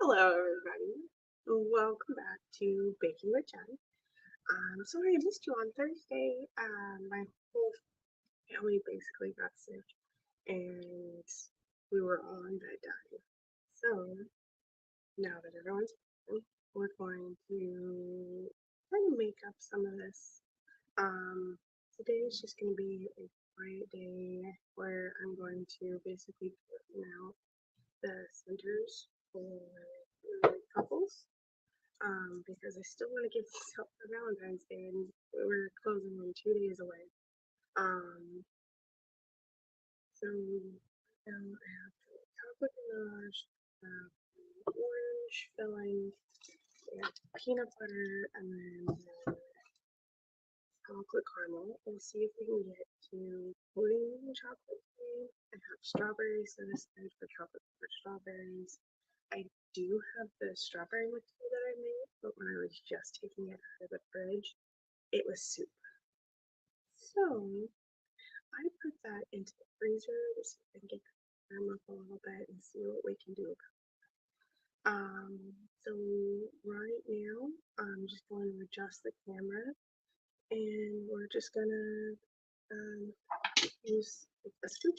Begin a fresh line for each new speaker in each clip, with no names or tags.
Hello, everybody. Welcome back to Baking with Jen. Sorry I missed you on Thursday. My whole family basically got sick, and we were all in bed dying. So now that everyone's fine, we're going to try to make up some of this. Um, Today is just going to be a quiet day where I'm going to basically put out the centers for couples. Because I still want to give this up for Valentine's Day, and we're closing in 2 days away. So now I have chocolate ganache, orange filling, and peanut butter, and then chocolate caramel. We'll see if we can get to pudding chocolate cream. I have strawberries, so this is for chocolate covered strawberries. I do have the strawberry mixture that I made, but when I was just taking it out of the fridge, it was soup. So I put that into the freezer to see if I can get that warm up a little bit and see what we can do about it. So right now I'm just going to adjust the camera, and we're just gonna use a scoop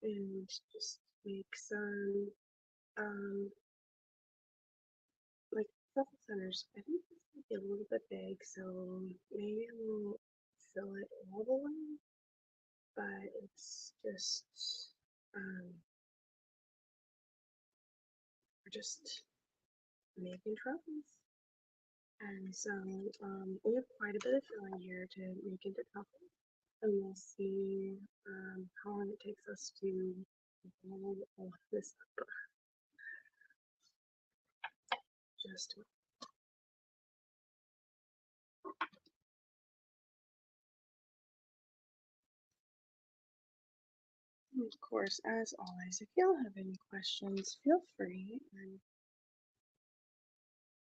and just make some like truffle centers. I think this might be a little bit big, so maybe I won't fill it all the way, but it's just we're just making truffles. And so we have quite a bit of filling here to make into truffles, and we'll see how long it takes us to roll all of this up. Just of course, as always, if y'all have any questions, feel free. I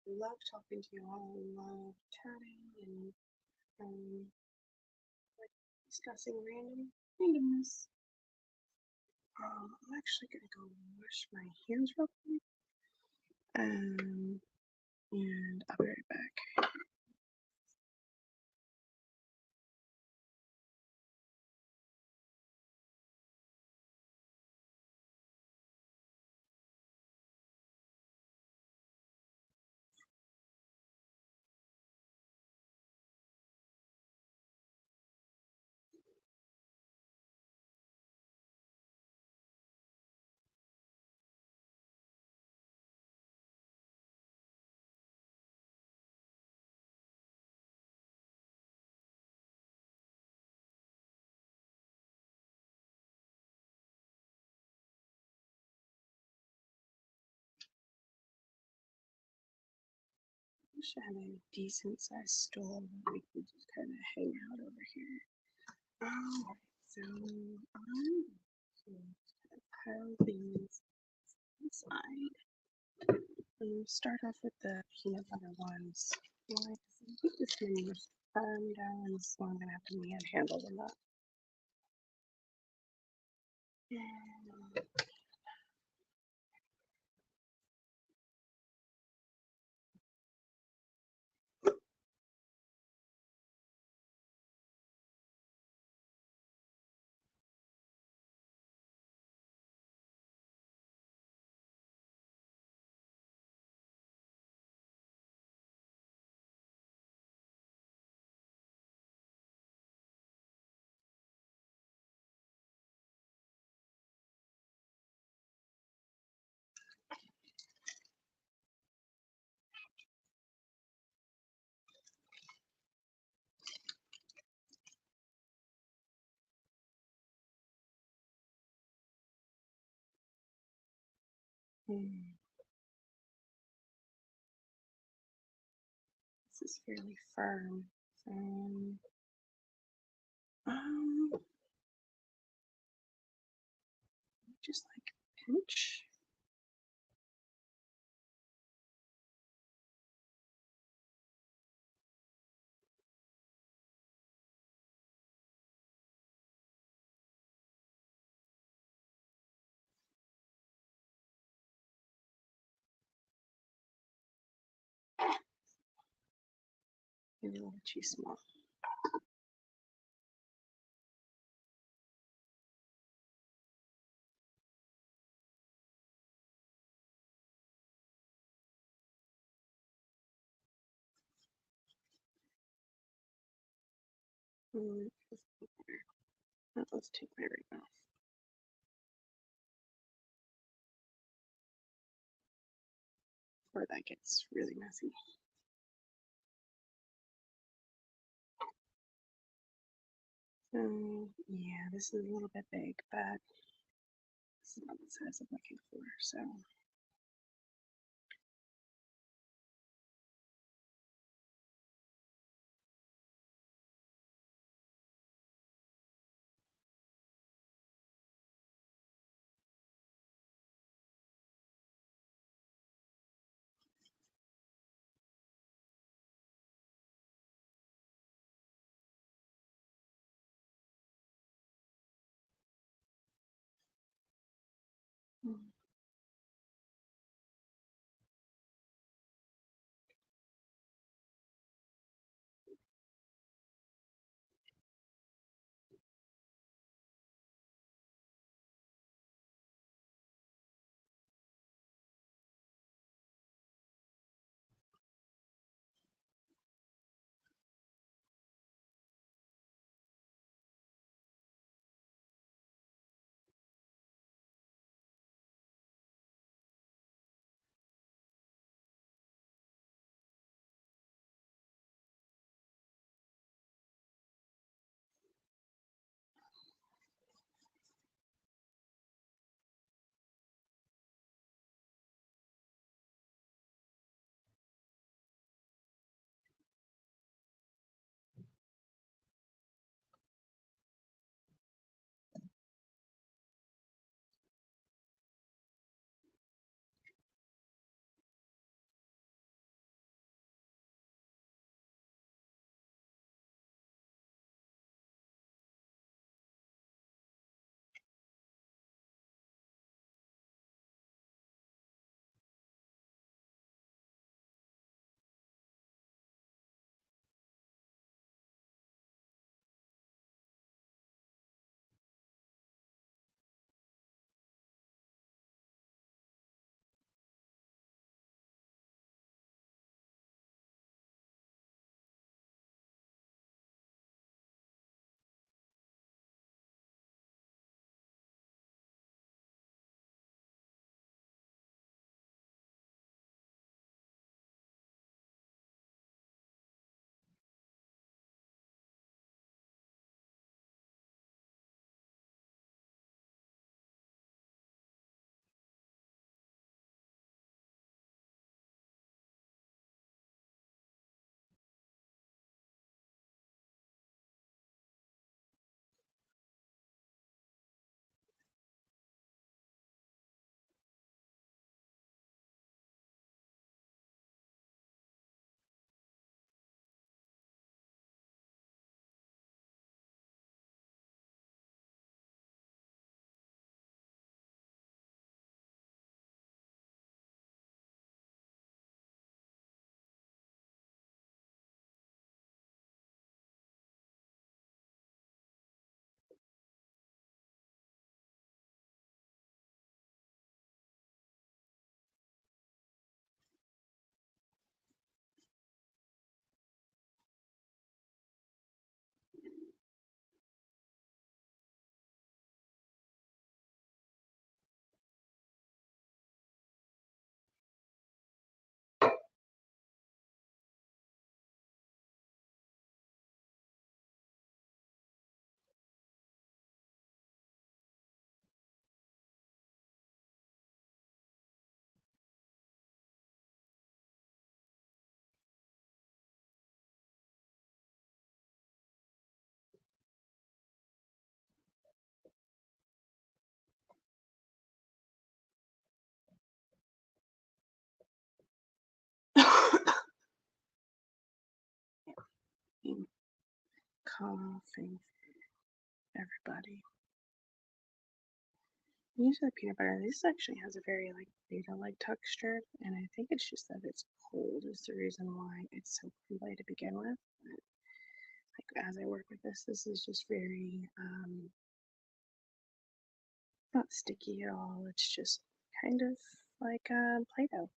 love talking to you all. I love chatting and like discussing randomness. I'm actually gonna go wash my hands real quick. And I'll be right back. I wish I had a decent sized stool that we could just kind of hang out over here. So I'm going to pile these inside. Start off with the peanut butter ones. I think this many was down, so I'm gonna have to manhandle them up. This is fairly firm. So, just like pinch. Maybe a little too small. Mm, let's take my ring off. Before that gets really messy. So yeah, this is a little bit big, but this is not the size I'm looking for, so. I'm coughing, everybody. Usually peanut butter. This actually has a very like pita-like texture, and I think it's just that it's cold is the reason why it's so crumbly to begin with. But, like as I work with this is just very not sticky at all. It's just kind of like Play-Doh.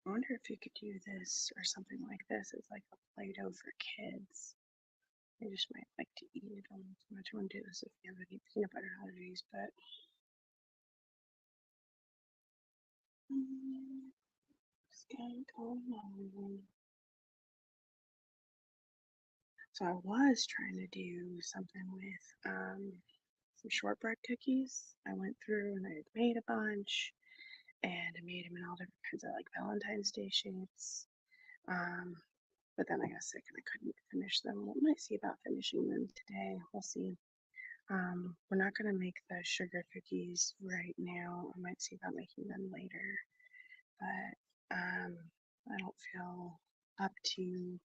I wonder if you could do this or something like this as like a Play-Doh for kids. I just might like to eat it almost too much. I wouldn't do this if you have any peanut butter allergies, but just getting going on. So I was trying to do something with some shortbread cookies. I went through and I made a bunch, and I made them in all different kinds of like Valentine's Day shapes. Um, but then I got sick and I couldn't finish them. We might see about finishing them today. We'll see. We're not going to make the sugar cookies right now. I might see about making them later, but I don't feel up to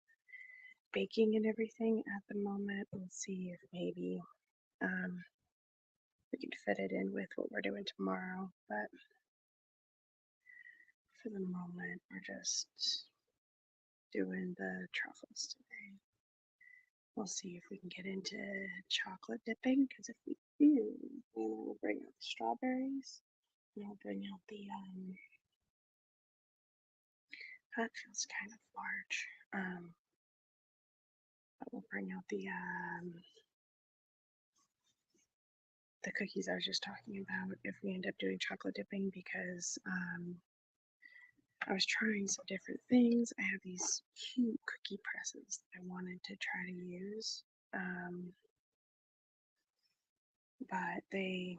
baking and everything at the moment. We'll see if maybe um, we can fit it in with what we're doing tomorrow. But for the moment, we're just doing the truffles today. We'll see if we can get into chocolate dipping, because if we do, then we'll bring out the strawberries, and I'll bring out the, that feels kind of large, but we'll bring out the cookies I was just talking about if we end up doing chocolate dipping, because I was trying some different things. I have these cute cookie presses that I wanted to try to use, but they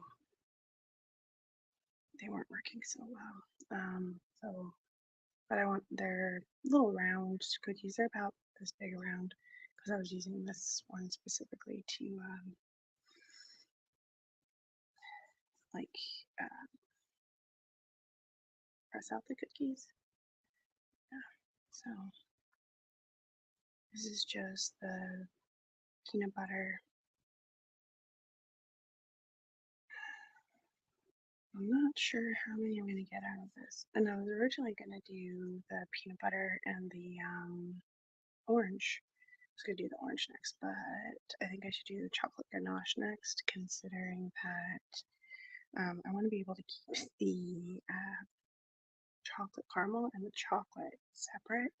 weren't working so well. But I want their little round cookies. They're about this big around because I was using this one specifically to like uh, press out the cookies. Yeah. So this is just the peanut butter. I'm not sure how many I'm going to get out of this. And I was originally going to do the peanut butter and the orange. I was going to do the orange next, but I think I should do the chocolate ganache next, considering that I want to be able to keep the chocolate caramel and the chocolate separate.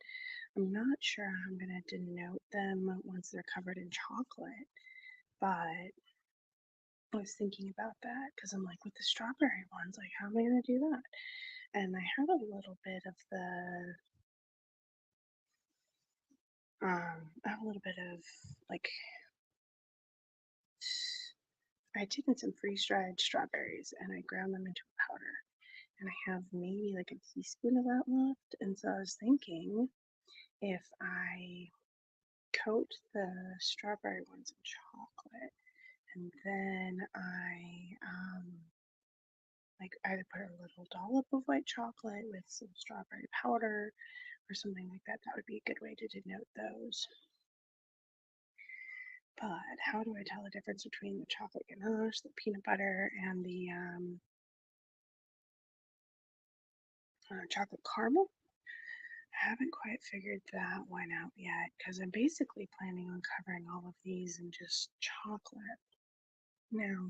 I'm not sure how I'm going to denote them once they're covered in chocolate, but I was thinking about that because I'm like, with the strawberry ones, like, how am I going to do that? And I have a little bit of I have a little bit of like, I taken some freeze-dried strawberries and I ground them into a powder. And I have maybe like a teaspoon of that left. And so I was thinking if I coat the strawberry ones in chocolate and then I like either put a little dollop of white chocolate with some strawberry powder or something like that. That would be a good way to denote those. But how do I tell the difference between the chocolate ganache, the peanut butter, and the chocolate caramel? I haven't quite figured that one out yet because I'm basically planning on covering all of these in just chocolate. Now,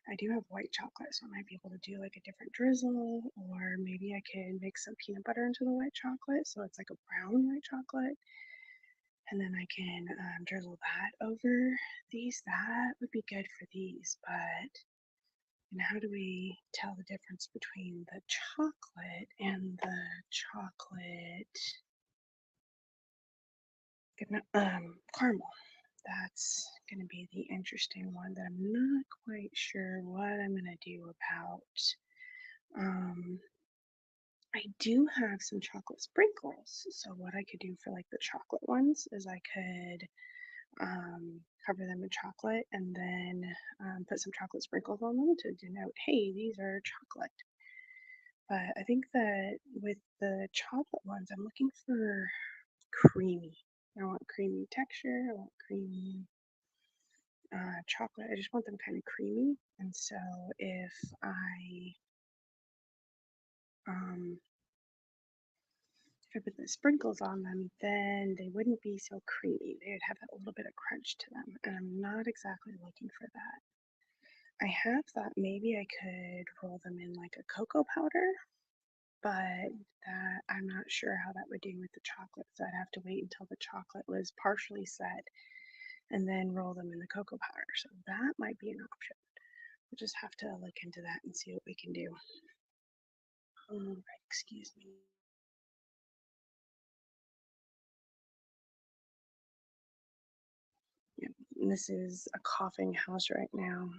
I do have white chocolate, so I might be able to do like a different drizzle, or maybe I can mix some peanut butter into the white chocolate so it's like a brown white chocolate, and then I can drizzle that over these. That would be good for these, but and how do we tell the difference between the chocolate and the chocolate caramel? That's going to be the interesting one that I'm not quite sure what I'm going to do about. I do have some chocolate sprinkles, so what I could do for like the chocolate ones is I could cover them in chocolate and then put some chocolate sprinkles on them to denote, hey, these are chocolate. But I think that with the chocolate ones, I'm looking for creamy. I want creamy texture. I want creamy chocolate. I just want them kind of creamy. And so if I put the sprinkles on them, then they wouldn't be so creamy. They would have a little bit of crunch to them. And I'm not exactly looking for that. I have thought maybe I could roll them in like a cocoa powder, but that I'm not sure how that would do with the chocolate. So I'd have to wait until the chocolate was partially set and then roll them in the cocoa powder. So that might be an option. We'll just have to look into that and see what we can do. Excuse me. Yeah, this is a coughing house right now.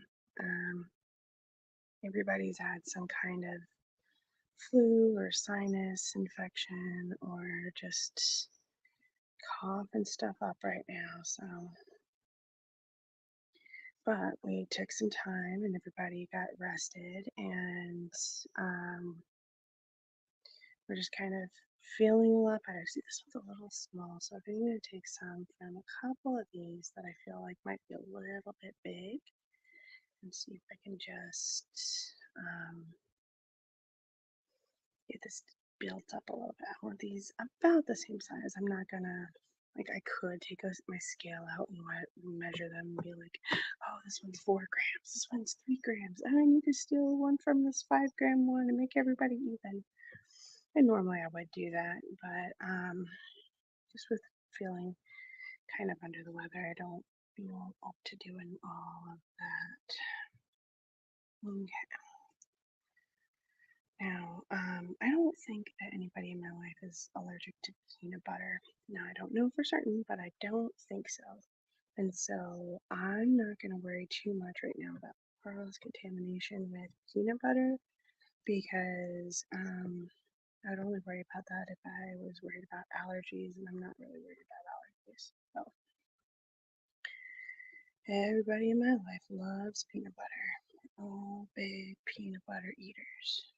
Everybody's had some kind of flu or sinus infection or just coughing stuff up right now. So, but we took some time and everybody got rested, and we're just kind of feeling a lot better. See, this one's a little small, so I think I'm going to take some from a couple of these that I feel like might be a little bit big and see if I can just get this built up a little bit. I want these about the same size. I'm not gonna, like, I could take my scale out and measure them and be like, oh, this one's 4 grams, this one's 3 grams, and I need to steal one from this 5-gram one and make everybody even. And normally I would do that, but just with feeling kind of under the weather, I don't feel up to doing all of that. Okay. Now, I don't think that anybody in my life is allergic to peanut butter. Now, I don't know for certain, but I don't think so. And so I'm not going to worry too much right now about cross contamination with peanut butter because I'd only worry about that if I was worried about allergies, and I'm not really worried about allergies. So everybody in my life loves peanut butter. We're all big peanut butter eaters.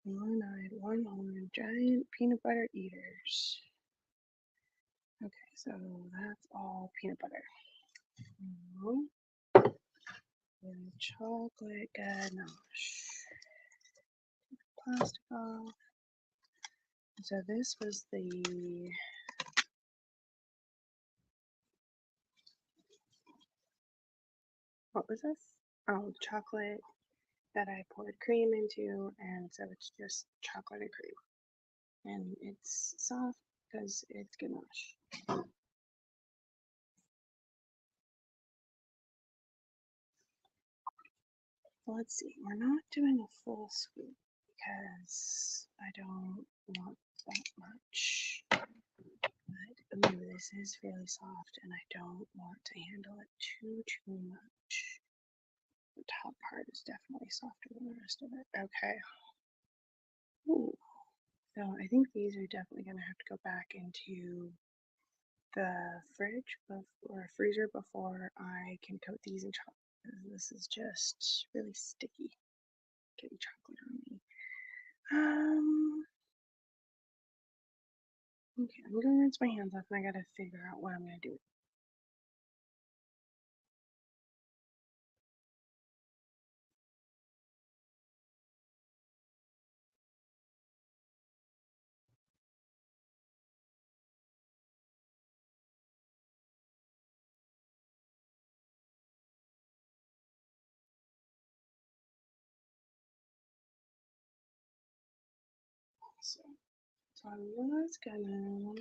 One-eyed, one-horned, giant peanut butter eaters. Okay, so that's all peanut butter. And chocolate ganache. Plastic off. So this was the what was this? Oh, chocolate that I poured cream into, and so it's just chocolate and cream. And it's soft because it's ganache. Let's see, we're not doing a full scoop because I don't want that much. But ooh, this is really soft and I don't want to handle it too much. The top part is definitely softer than the rest of it. Okay. Ooh. So I think these are definitely going to have to go back into the fridge or freezer before I can coat these in chocolate. This is just really sticky, getting chocolate on me. Okay, I'm gonna rinse my hands off and I gotta figure out what I'm gonna do. So I was gonna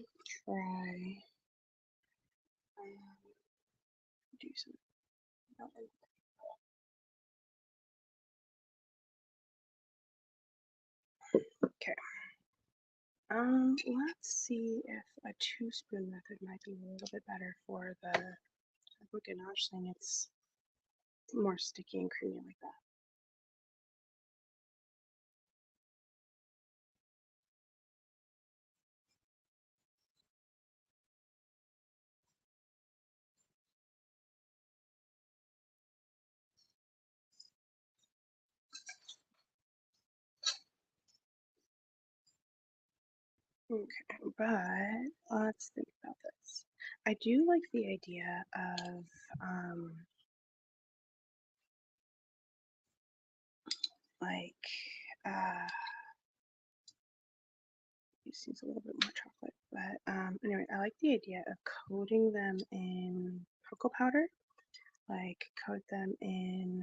try do some. Okay. Let's see if a 2-spoon method might be a little bit better for the ganache thing. It's more sticky and creamy like that. Okay, but let's think about this. I do like the idea of like uh, this needs a little bit more chocolate, but anyway, I like the idea of coating them in cocoa powder, like coat them in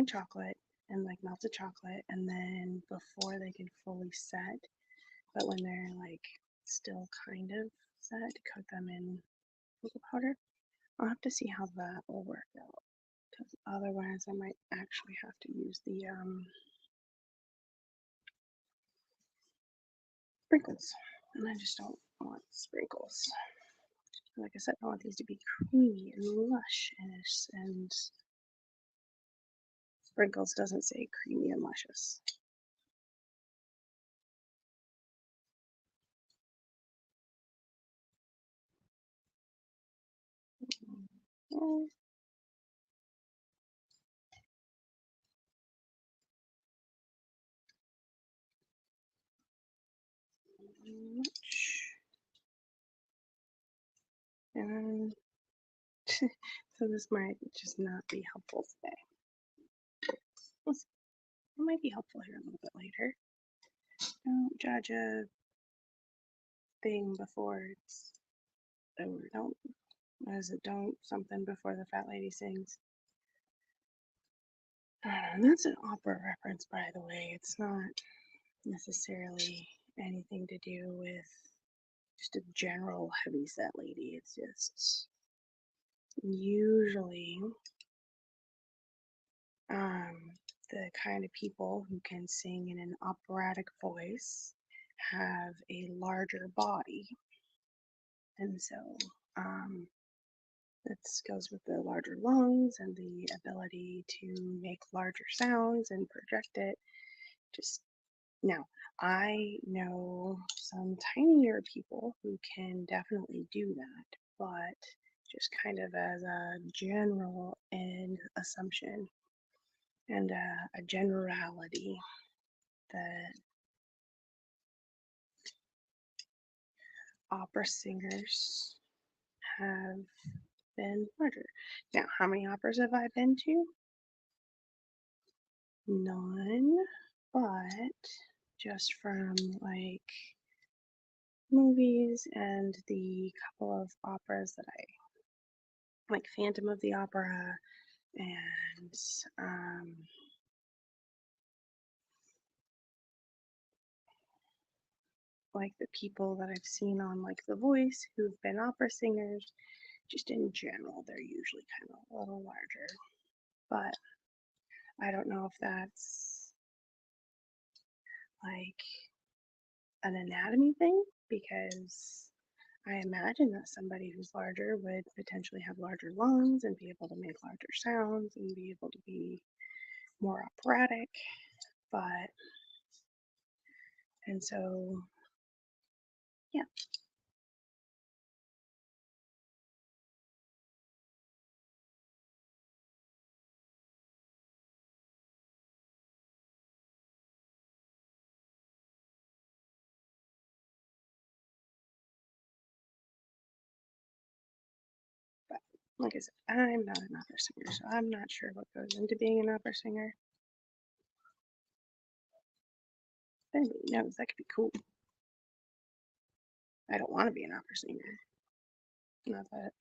chocolate and like melted chocolate, and then before they can fully set, but when they're like still kind of set, coat them in cocoa powder. I'll have to see how that will work out, because otherwise I might actually have to use the sprinkles, and I just don't want sprinkles. Like I said, I want these to be creamy and lush, and sprinkles doesn't say creamy and luscious. Mm, much. And so this might just not be helpful today. It might be helpful here a little bit later. Don't judge a thing before it's over. Don't, what is it? Don't something before the fat lady sings. That's an opera reference, by the way. It's not necessarily anything to do with just a general heavy set lady. It's just usually the kind of people who can sing in an operatic voice have a larger body. And so this goes with the larger lungs and the ability to make larger sounds and project it. Just now, I know some tinier people who can definitely do that, but just kind of as a general and assumption and a generality that opera singers have been larger. Now, how many operas have I been to? None, but just from like movies and the couple of operas that I like, Phantom of the Opera and like the people that I've seen on like The Voice who've been opera singers, just in general, they're usually kind of a little larger. But I don't know if that's like an anatomy thing, because I imagine that somebody who's larger would potentially have larger lungs and be able to make larger sounds and be able to be more operatic. But, and so, yeah. But like I said, I'm not an opera singer, so I'm not sure what goes into being an opera singer. If anybody knows, that could be cool. I don't want to be an opera singer. Not that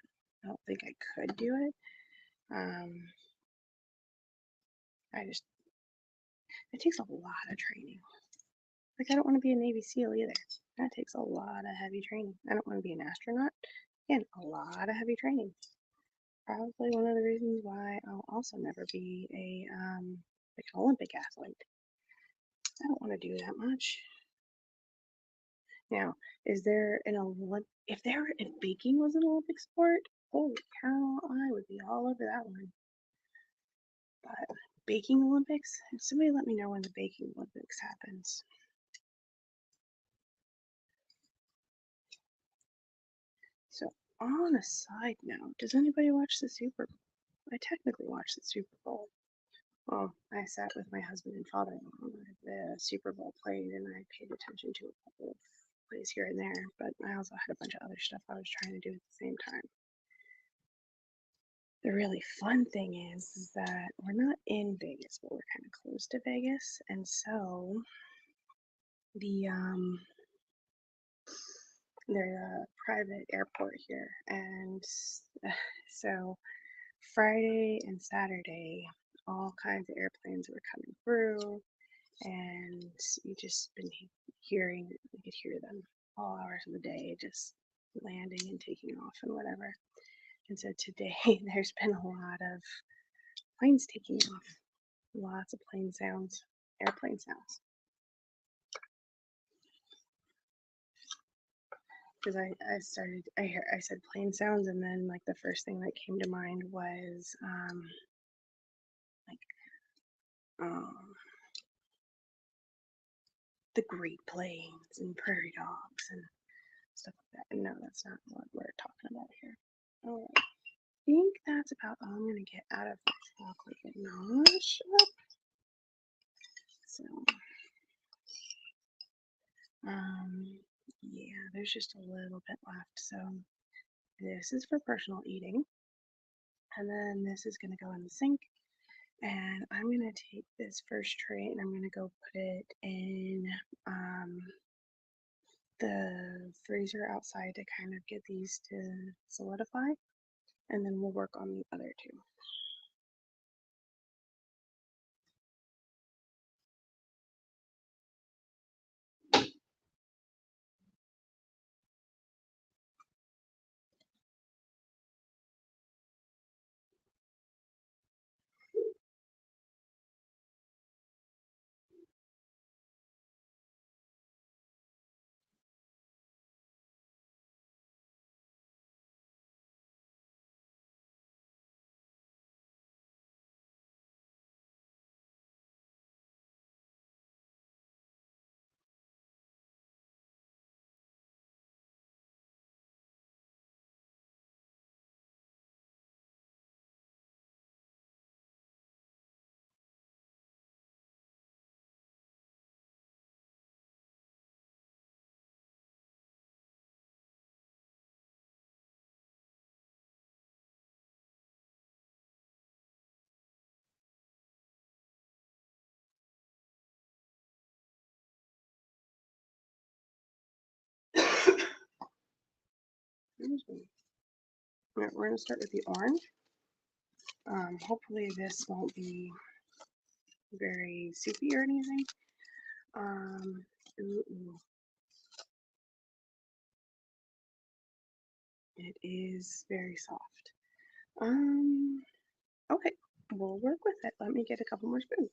I don't think I could do it. I just, it takes a lot of training. Like, I don't want to be a Navy SEAL either. That takes a lot of heavy training. I don't want to be an astronaut. Again, a lot of heavy training. Probably one of the reasons why I'll also never be a like an Olympic athlete. I don't want to do that much. Now, is there an if baking was an Olympic sport, holy cow, I would be all over that one. But baking Olympics, somebody let me know when the baking Olympics happens. So, on a side note, does anybody watch the Super Bowl? I technically watched the Super Bowl. Well, I sat with my husband and father-in-law when the Super Bowl played, and I paid attention to a couple of plays here and there, but I also had a bunch of other stuff I was trying to do at the same time. The really fun thing is that we're not in Vegas, but we're kind of close to Vegas, and so there's a private airport here, and so Friday and Saturday, all kinds of airplanes were coming through, and you just been hearing, you could hear them all hours of the day, just landing and taking off and whatever. And so today there's been a lot of planes taking off, lots of plane sounds, airplane sounds. Because I said plane sounds, and then like the first thing that came to mind was like the Great Plains and prairie dogs and stuff like that. And no, that's not what we're talking about here. All right. I think that's about all I'm going to get out of the chocolate ganache. So, yeah, there's just a little bit left. So this is for personal eating. And then this is going to go in the sink. And I'm going to take this first tray and I'm going to go put it in the freezer outside to kind of get these to solidify. And then we'll work on the other two. We're going to start with the orange. Hopefully this won't be very soupy or anything. It is very soft. Okay, we'll work with it. Let me get a couple more spoons.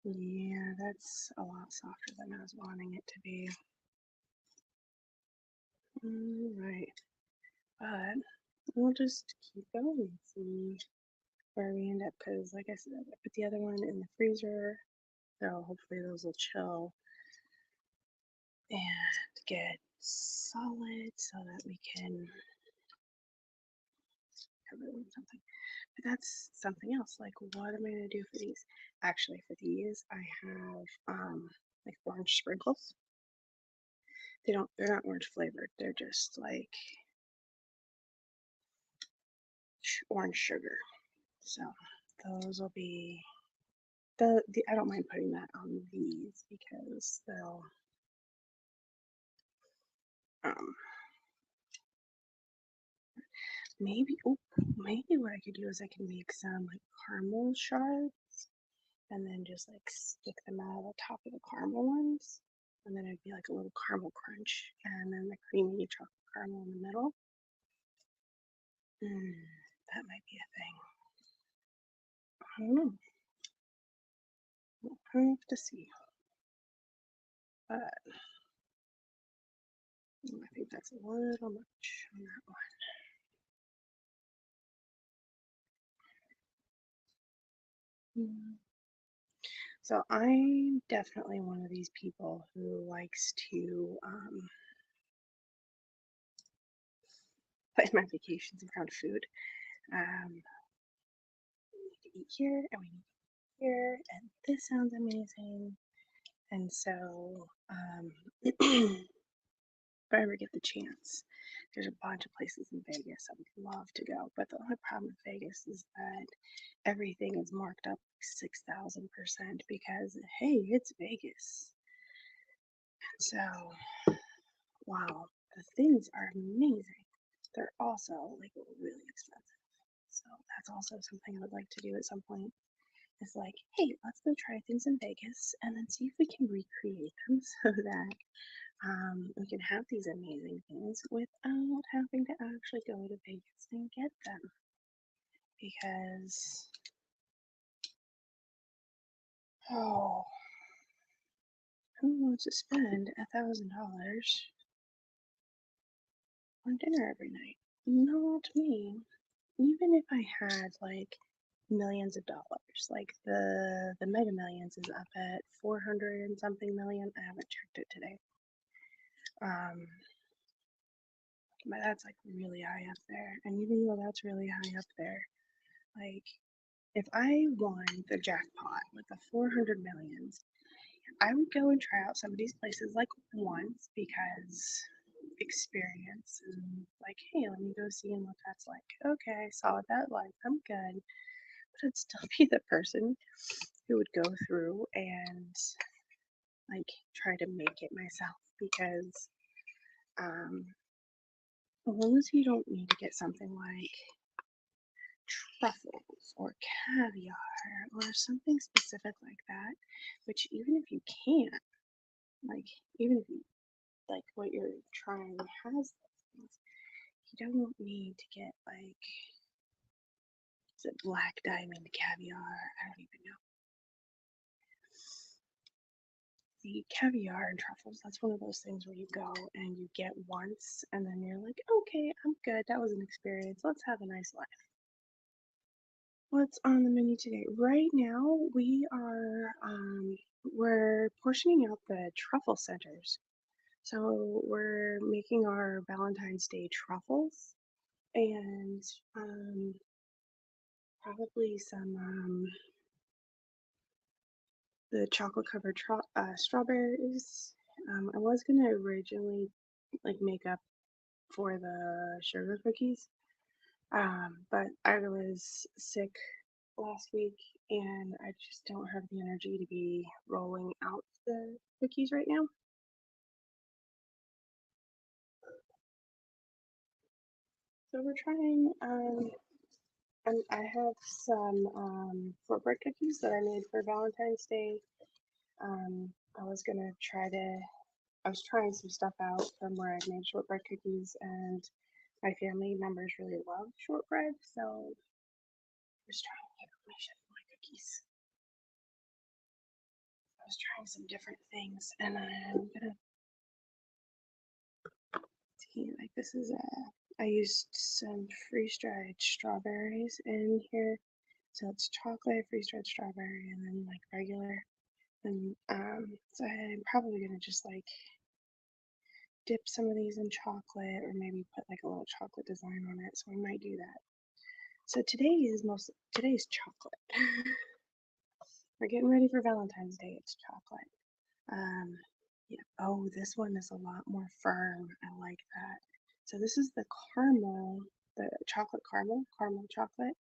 Yeah, that's a lot softer than I was wanting it to be. Alright, but we'll just keep going and see where we end up, because like I said, I put the other one in the freezer, so hopefully those will chill and get solid so that we can cover them with something. But that's something else. Like, what am I going to do for these? Actually, for these, I have like orange sprinkles. They're not orange flavored. They're just like orange sugar. So those will be I don't mind putting that on these because they'll maybe what I could do is I can make some like caramel shards and then just like stick them out of the top of the caramel ones, and then it'd be like a little caramel crunch, and then the creamy chocolate caramel in the middle. That might be a thing. I don't know. We'll have to see. But I think that's a little much on that one. So I'm definitely one of these people who likes to plan my vacations around food. We need to eat here, and we need to eat here, and this sounds amazing. And so, if I ever get the chance, there's a bunch of places in Vegas I would love to go. But the only problem with Vegas is that everything is marked up 6,000% because, hey, it's Vegas. And so, wow, the things are amazing. They're also like really expensive. So that's also something I would like to do at some point. It's like, hey, let's go try things in Vegas and then see if we can recreate them so that we can have these amazing things without having to actually go to Vegas and get them. Because, oh, who wants to spend $1,000 on dinner every night? Not me. Even if I had like millions of dollars, like the Mega Millions is up at 400 and something million. I haven't checked it today. But that's like really high up there. And even though that's really high up there, like if I won the jackpot with the 400 millions, I would go and try out some of these places like once because experience and like, hey, let me go see what that's like. Okay, I saw what that like. I'm good. But I'd still be the person who would go through and like try to make it myself because as long as you don't need to get something like truffles or caviar or something specific like that, which even if you can't, like, even if you, like, what you're trying has those things, you don't need to get, like, is it black diamond caviar? I don't even know. The caviar and truffles, that's one of those things where you go and you get once and then you're like, okay, I'm good. That was an experience. Let's have a nice life. What's on the menu today? Right now, we're portioning out the truffle centers. So we're making our Valentine's Day truffles and probably some the chocolate covered strawberries. I was gonna originally like make up for the sugar cookies, but I was sick last week and I just don't have the energy to be rolling out the cookies right now. So we're trying, and I have some shortbread cookies that I made for Valentine's Day. I was gonna I was trying some stuff out from where I made shortbread cookies, and my family members really love shortbread, so I was trying to get my cookies. I was trying some different things, and I'm gonna see, like this is I used some freeze-dried strawberries in here. So it's chocolate, freeze-dried strawberry, and then like regular. And so I'm probably gonna just like dip some of these in chocolate or maybe put like a little chocolate design on it. So I might do that. So today's chocolate. We're getting ready for Valentine's Day. It's chocolate. Um, yeah. Oh, this one is a lot more firm. I like that. So this is the caramel, the chocolate caramel chocolate.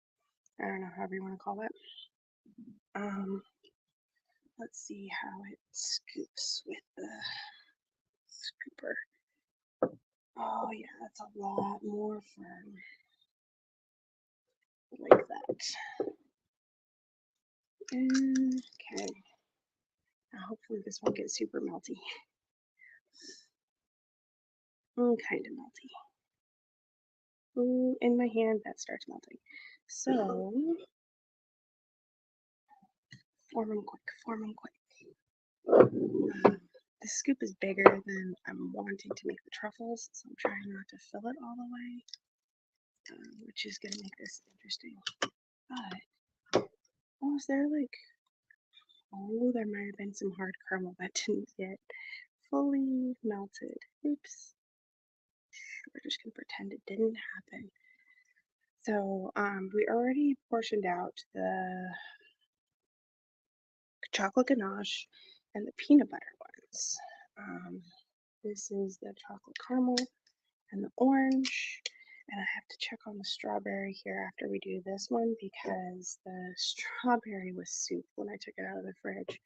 I don't know, however you want to call it. Um, let's see how it scoops with the scooper. Oh yeah, that's a lot more firm. Like that. Okay. Now hopefully this won't get super melty. Kind of melty. Ooh, in my hand, that starts melting. So, form them quick, form them quick. The scoop is bigger than I'm wanting to make the truffles, so I'm trying not to fill it all the way, which is going to make this interesting. But Oh, is there like, oh, there might have been some hard caramel that didn't get fully melted. Oops. We're just gonna pretend it didn't happen. So, we already portioned out the chocolate ganache and the peanut butter ones. This is the chocolate caramel and the orange. And I have to check on the strawberry here after we do this one because the strawberry was soup when I took it out of the fridge.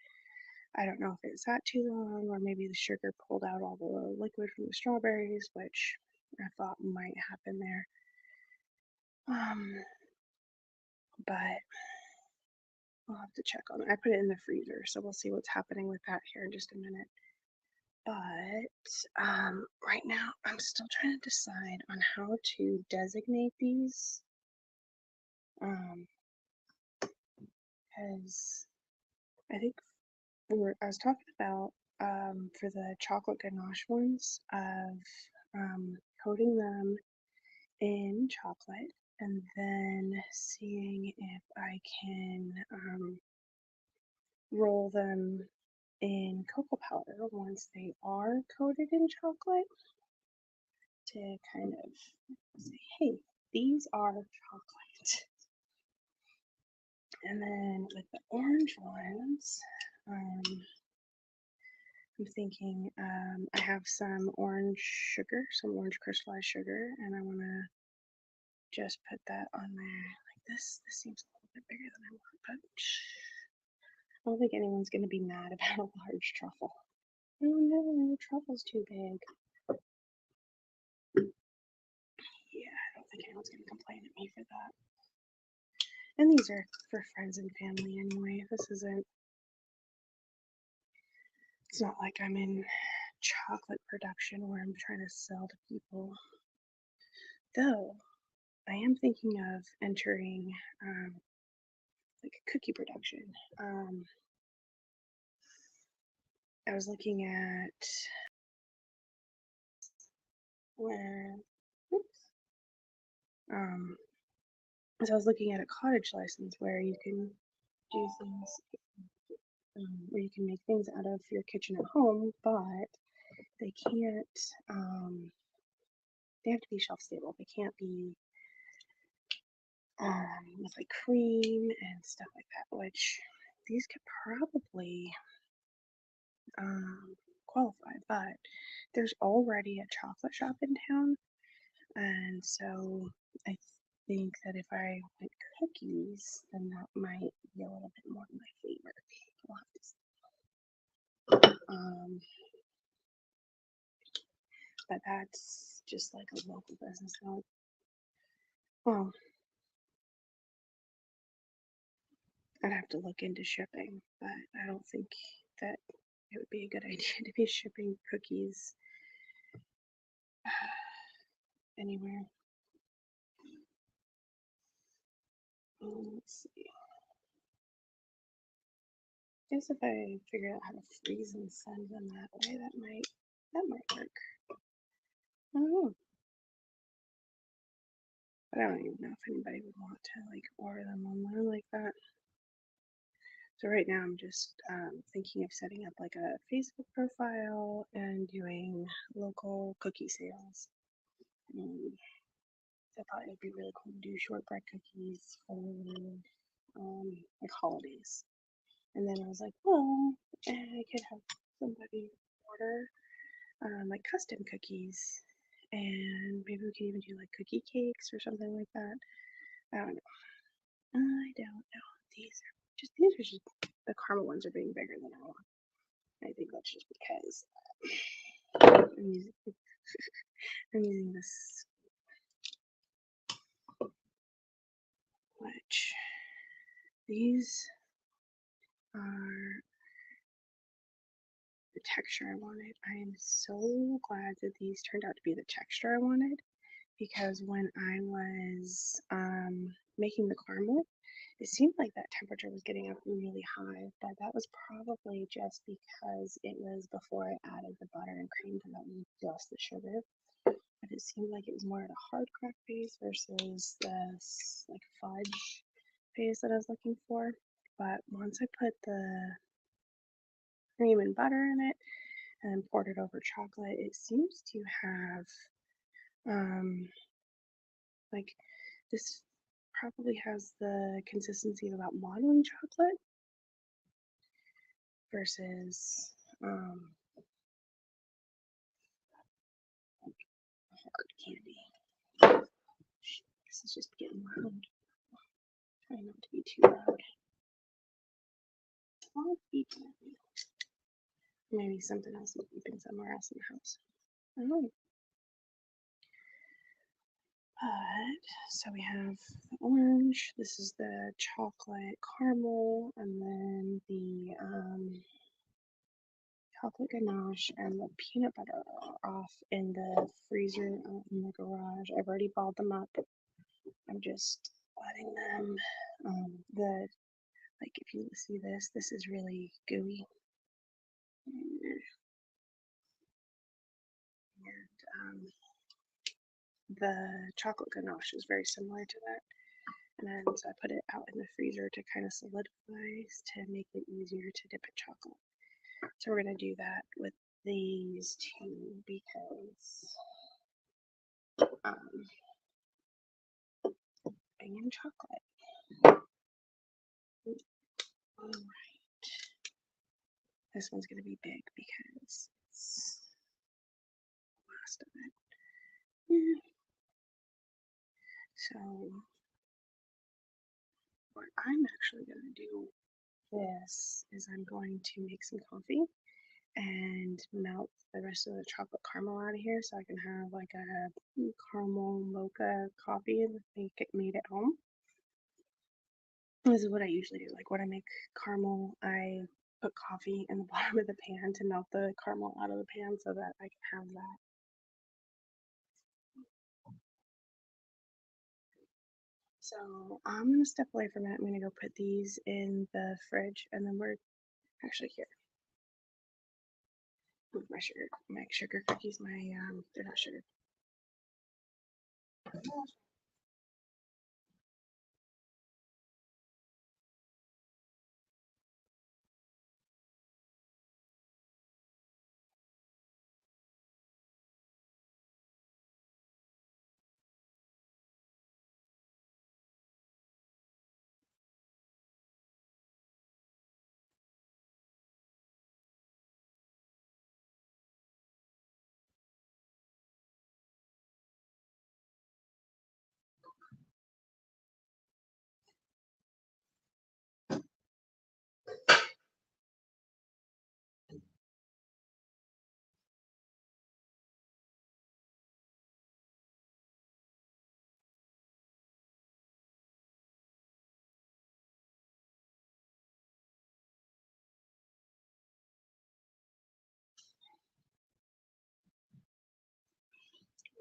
I don't know if it sat too long or maybe the sugar pulled out all the liquid from the strawberries, which I thought might happen there. But I'll have to check on it. I put it in the freezer, so we'll see what's happening with that here in just a minute. But right now, I'm still trying to decide on how to designate these. Because I think I was talking about for the chocolate ganache ones of coating them in chocolate and then seeing if I can roll them in cocoa powder once they are coated in chocolate to kind of say, hey, these are chocolate. And then with the orange ones, I'm thinking I have some orange sugar, some orange crystallized sugar, and I want to just put that on there like this. This seems a little bit bigger than I want, but I don't think anyone's going to be mad about a large truffle. Oh no, the truffle's too big. Yeah, I don't think anyone's going to complain at me for that. And these are for friends and family anyway. This isn't, it's not like I'm in chocolate production where I'm trying to sell to people. Though, I am thinking of entering like cookie production. I was looking at where, oops, so I was looking at a cottage license where you can do things, where you can make things out of your kitchen at home, but they can't, they have to be shelf stable. They can't be with like cream and stuff like that, which these could probably qualify, but there's already a chocolate shop in town, and so I think that if I went cookies, then that might be a little bit more in my favor. We'll have to see. But that's just like a local business. So, well, I'd have to look into shipping, but I don't think that it would be a good idea to be shipping cookies anywhere. Let's see. I guess if I figure out how to freeze and send them that way, that might work. I don't know. But I don't even know if anybody would want to like order them online like that. So right now I'm just thinking of setting up like a Facebook profile and doing local cookie sales. I thought it would be really cool to do shortbread cookies for like holidays. And then I was like, well, I could have somebody order like custom cookies, and maybe we could even do like cookie cakes or something like that. I don't know. I don't know. These are just the caramel ones are being bigger than I want. I think that's just because I'm using this, which these are the texture I wanted. I am so glad that these turned out to be the texture I wanted, because when I was making the caramel, it seemed like that temperature was getting up really high, but that was probably just because it was before I added the butter and cream, because that was just the sugar. But it seemed like it was more at a hard crack base versus this like fudge base that I was looking for. but once I put the cream and butter in it and poured it over chocolate, it seems to have like this probably has the consistency of about modeling chocolate versus hard candy. This is just getting loud. Try not to be too loud. Maybe something else is beeping somewhere else in the house. I don't know. But so we have the orange. This is the chocolate caramel, and then the chocolate ganache and the peanut butter are off in the freezer in the garage. I've already balled them up. I'm just letting them like if you see this is really gooey. And the chocolate ganache is very similar to that. And then so I put it out in the freezer to kind of solidify to make it easier to dip in chocolate. So we're going to do that with these two because in chocolate. All right. This one's going to be big because it's the last of it. So what I'm actually going to do this is I'm going to make some coffee and melt the rest of the chocolate caramel out of here so I can have like a caramel mocha coffee and make it made at home. This is what I usually do. Like when I make caramel, I put coffee in the bottom of the pan to melt the caramel out of the pan so that I can have that. So I'm gonna step away from it. I'm gonna go put these in the fridge, and then we're actually here. With my sugar cookies. They're not sugar.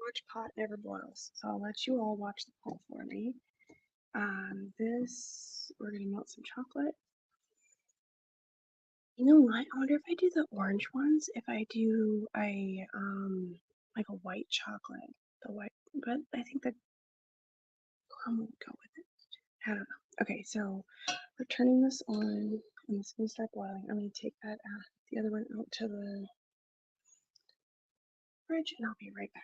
Watch pot never boils. So I'll let you all watch the pot for me. We're gonna melt some chocolate. You know what? I wonder if I do the orange ones, if I do like a white chocolate. But I think the caramel would go with it. I don't know. Okay, so we're turning this on and it's gonna start boiling. I'm gonna take the other one out to the fridge and I'll be right back.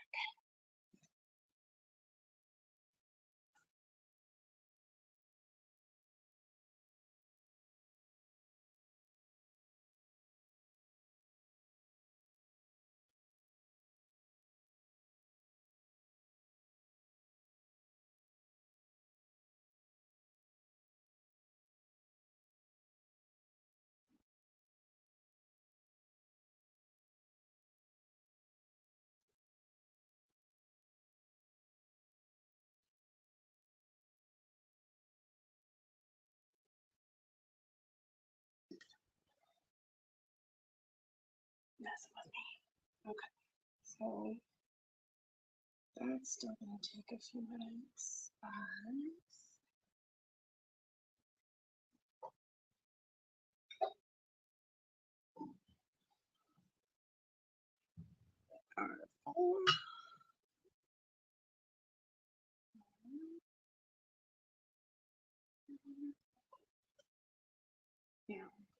Mess with me. Okay, so that's still gonna take a few minutes.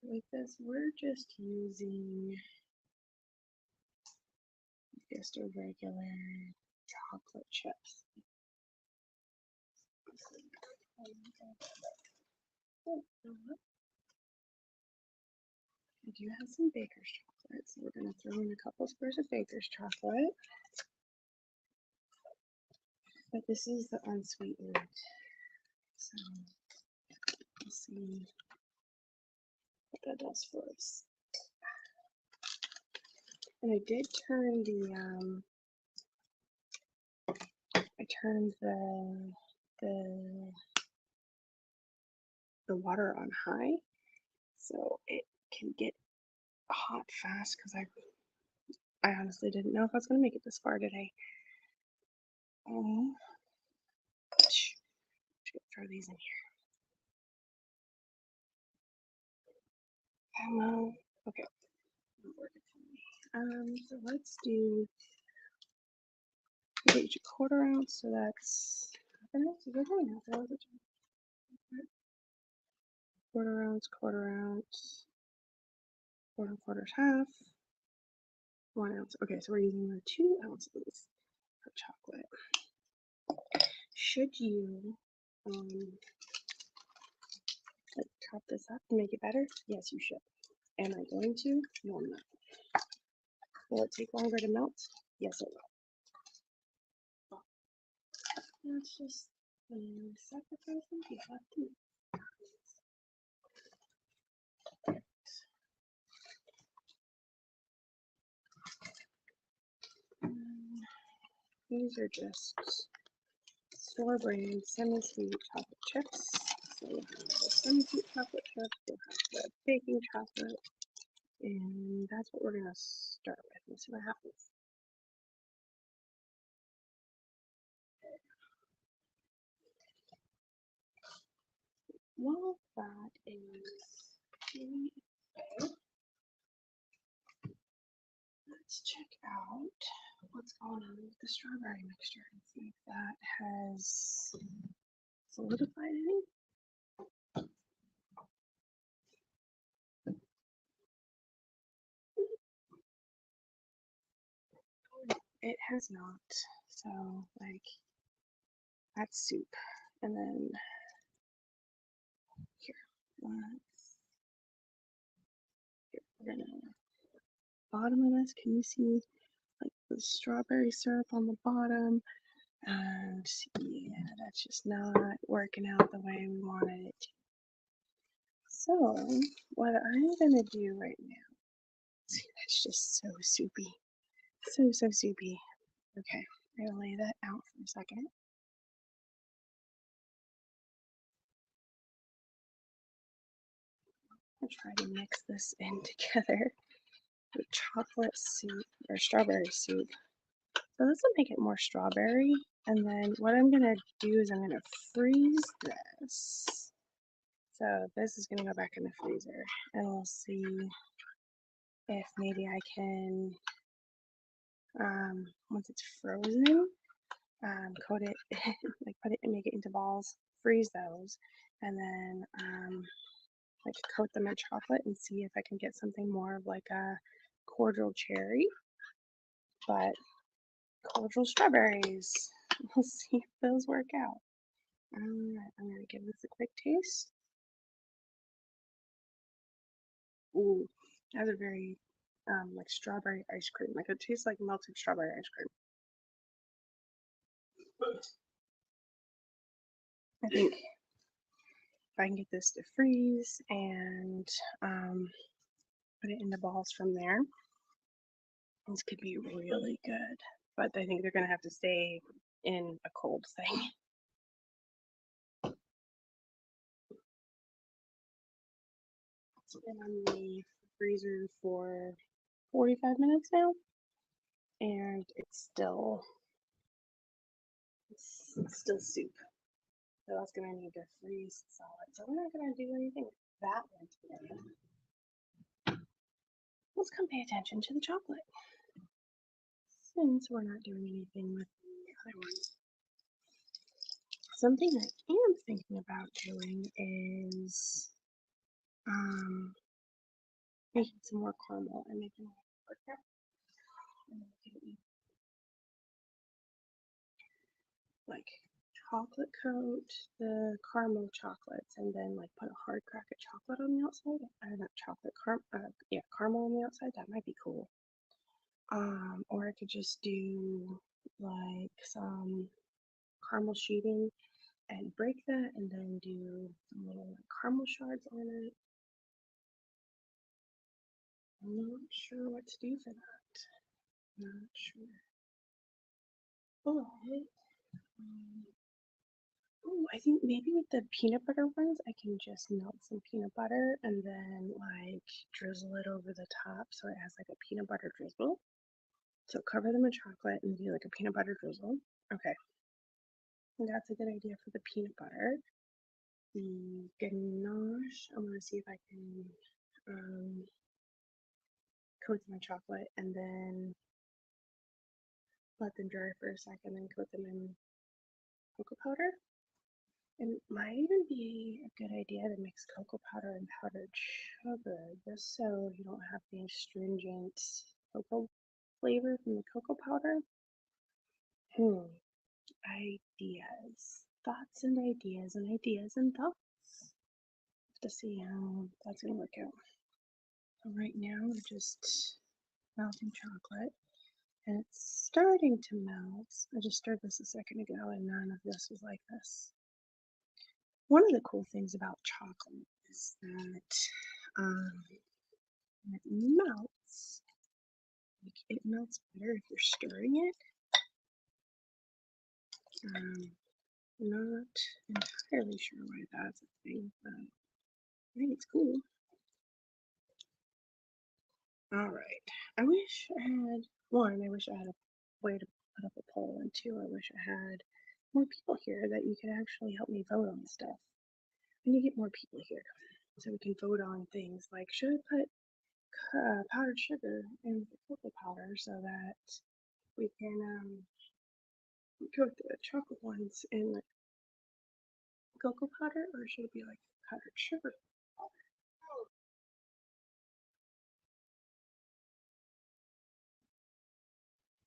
With this, we're just using just a regular chocolate chips. Oh, I do have some baker's chocolate, so we're going to throw in a couple squares of baker's chocolate. But this is the unsweetened, so we'll see what that does for us. And I did turn I turned the water on high, so it can get hot fast because I honestly didn't know if I was going to make it this far today. Throw these in here. Okay. So let's do each a quarter ounce, so that's quarter ounce, quarter's half, 1 ounce. Okay, so we're using the 2 ounces of chocolate. Should you like chop this up and make it better? Yes, you should. Am I going to? No, I'm not. Will it take longer to melt? Yes, it will. That's just sacrificing you have to. These are just store brand semi-sweet chocolate chips. So we'll have the semi-sweet chocolate chips, we'll have the baking chocolate, and that's what we're gonna start with. Let's see what happens. While that is doing it, let's check out what's going on with the strawberry mixture and see if that has solidified any. It has not. So, like, that's soup. And then here, we're gonna bottom of this. Can you see like the strawberry syrup on the bottom? And yeah, that's just not working out the way we wanted it to. So, what I'm gonna do right now, see, that's just so soupy. So soupy. Okay, I'm gonna lay that out for a second. I'll try to mix this in together with chocolate soup or strawberry soup. So this will make it more strawberry. And then what I'm gonna do is I'm gonna freeze this. So this is gonna go back in the freezer, and we'll see if maybe I can, once it's frozen, coat it, like put it and make it into balls, freeze those, and then like coat them in chocolate and see if I can get something more of like a cordial cherry, but cordial strawberries. We'll see if those work out. Alright, I'm gonna give this a quick taste. Ooh, that's a very like strawberry ice cream. Like it tastes like melted strawberry ice cream. I think if I can get this to freeze and put it into balls from there, this could be really good. But I think they're gonna have to stay in a cold thing. It's been on the freezer for 45 minutes now, and it's still soup. So that's gonna need to freeze solid. So we're not gonna do anything with that one today. Let's come pay attention to the chocolate. Since we're not doing anything with the other ones. Something I am thinking about doing is making some more caramel and making it like chocolate coat the caramel chocolates and then like put a hard crack of chocolate on the outside. Not chocolate, caramel on the outside. That might be cool. Or I could just do like some caramel sheeting and break that and then do some little like caramel shards on it. I'm not sure what to do for that. Not sure. But oh, I think maybe with the peanut butter ones, I can just melt some peanut butter and then like drizzle it over the top so it has like a peanut butter drizzle. So cover them in chocolate and do like a peanut butter drizzle. Okay, that's a good idea for the peanut butter. The ganache, I'm gonna see if I can coat my chocolate and then let them dry for a second and coat them in cocoa powder. It might even be a good idea to mix cocoa powder and powdered sugar just so you don't have the astringent cocoa flavor from the cocoa powder. Ideas. Thoughts and ideas and ideas and thoughts. Have to see how that's gonna work out. So right now we're just melting chocolate and it's starting to melt. I just stirred this a second ago and none of this was like this. One of the cool things about chocolate is that when it melts, like it melts better if you're stirring it. Not entirely sure why that's a thing, but I think it's cool. Alright, I wish I had, one, I wish I had a way to put up a poll, and two, I wish I had more people here that you could actually help me vote on stuff. I need to get more people here so we can vote on things like, should I put powdered sugar in the cocoa powder so that we can coat the chocolate ones in like cocoa powder, or should it be like powdered sugar powder?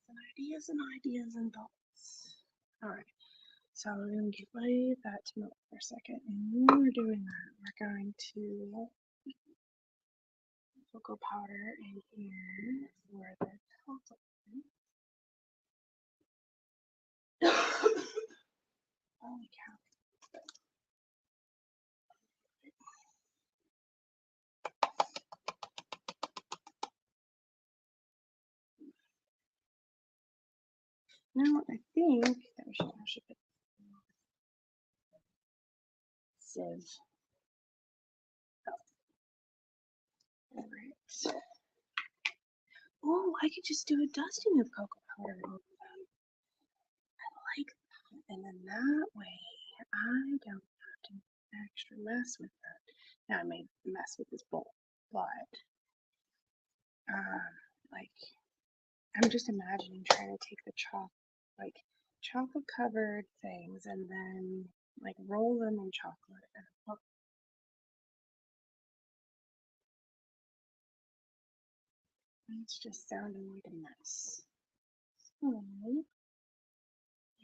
Some ideas and ideas and thoughts. Alright, so we're going to leave that to melt for a second, and when we're doing that, we're going to cocoa powder in here for the chocolate. Holy cow. Now I think that we should actually put sieve. Alright. Oh, I could just do a dusting of cocoa powder over them. I like that. And then that way I don't have to extra mess with that. Now I may mess with this bowl, but like I'm just imagining trying to take the chocolate covered things and then like roll them in chocolate and it's just sounding like a mess. So like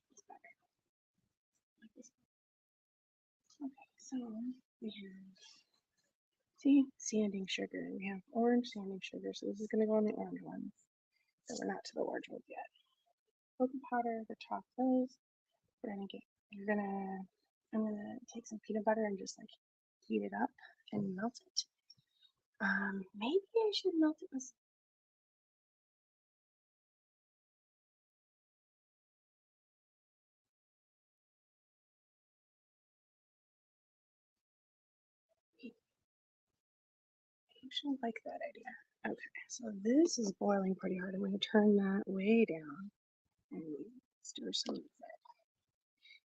this better. Like this. Okay, so we have sanding sugar. We have orange sanding sugar, so this is gonna go on the orange ones. So we're not to the orange ones yet. Cocoa powder, the chocolates. I'm gonna take some peanut butter and just like heat it up and melt it. Maybe I should melt it with. I actually like that idea. Okay, so this is boiling pretty hard. I'm gonna turn that way down and stir some of it.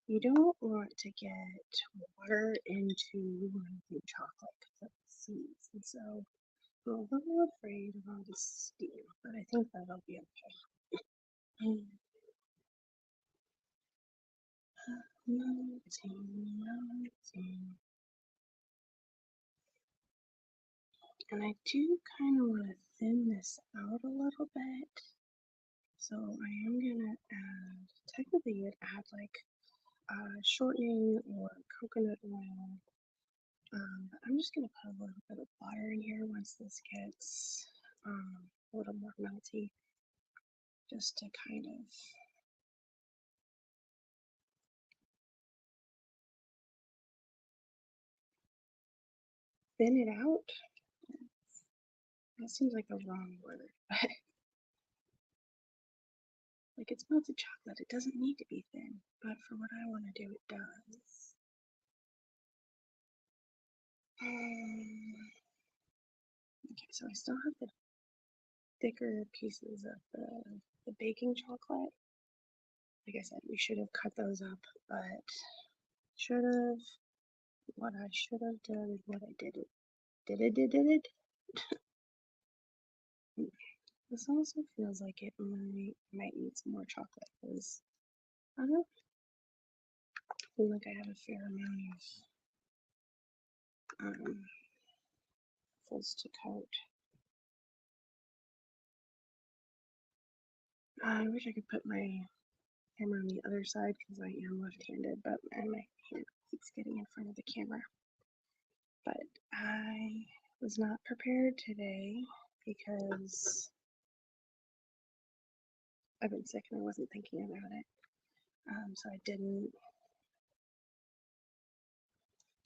You don't want to get water into the chocolate because of the seeds, and so I'm a little afraid of all the steam, but I think that'll be okay. Melting, melting. And I do kind of want to thin this out a little bit. So I am gonna add, technically you would add like shortening or coconut oil. But I'm just gonna put a little bit of butter in here once this gets a little more melty, just to kind of thin it out. That seems like the wrong word, but like it's melted chocolate, it doesn't need to be thin, but for what I want to do, it does. Okay, so I still have the thicker pieces of the baking chocolate. Like I said, we should have cut those up, but what I should have done is what I did. Did it. This also feels like it might need some more chocolate because I don't feel like I have a fair amount of fuzz to coat. I wish I could put my camera on the other side because I am left-handed, but my hand keeps getting in front of the camera. But I was not prepared today because I've been sick and I wasn't thinking about it. So I didn't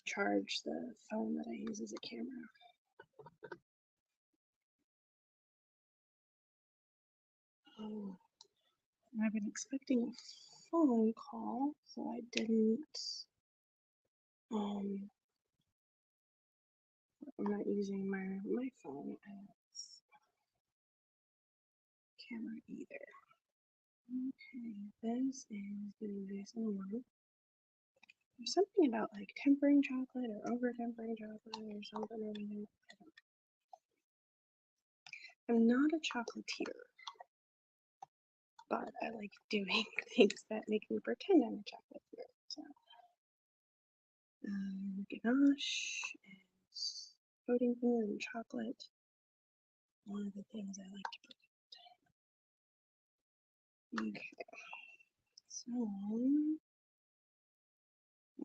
charge the phone that I use as a camera. Oh, I've been expecting a phone call, so I didn't. I'm not using my phone as camera either. Okay, this is getting nice and warm. There's something about like tempering chocolate or over tempering chocolate or something over there. I'm not a chocolatier, but I like doing things that make me pretend I'm a chocolatier. So, ganache is coating things in chocolate. One of the things I like to put. Okay, so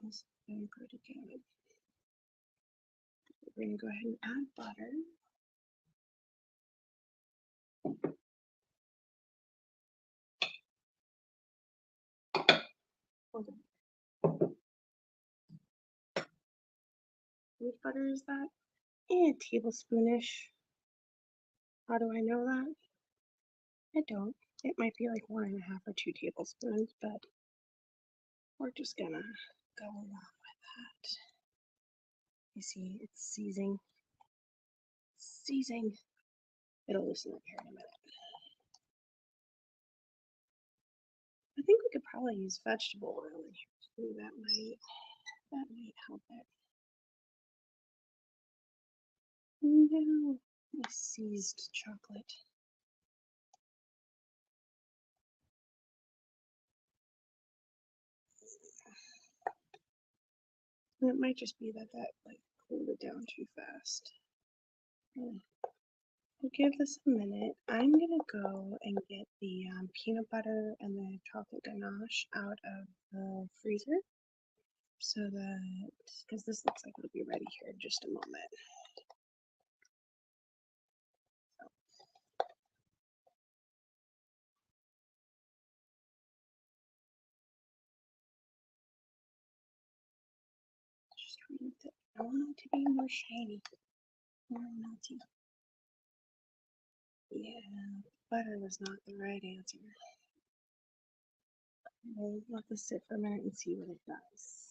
that's going pretty good. We're gonna go ahead and add butter. Hold on. How much butter is that? A tablespoonish. How do I know that? I don't. It might be like 1.5 or 2 tablespoons, but we're just gonna go along with that. You see, it's seizing. Seizing. It'll loosen up here in a minute. I think we could probably use vegetable oil in here too. That might help it. No, I seized chocolate. And it might just be that like cooled it down too fast. We'll give this a minute. I'm gonna go and get the peanut butter and the chocolate ganache out of the freezer so that, because this looks like it'll be ready here in just a moment. Just trying to, I want it to be more shiny, more melty. Yeah, butter was not the right answer. We'll let this sit for a minute and see what it does.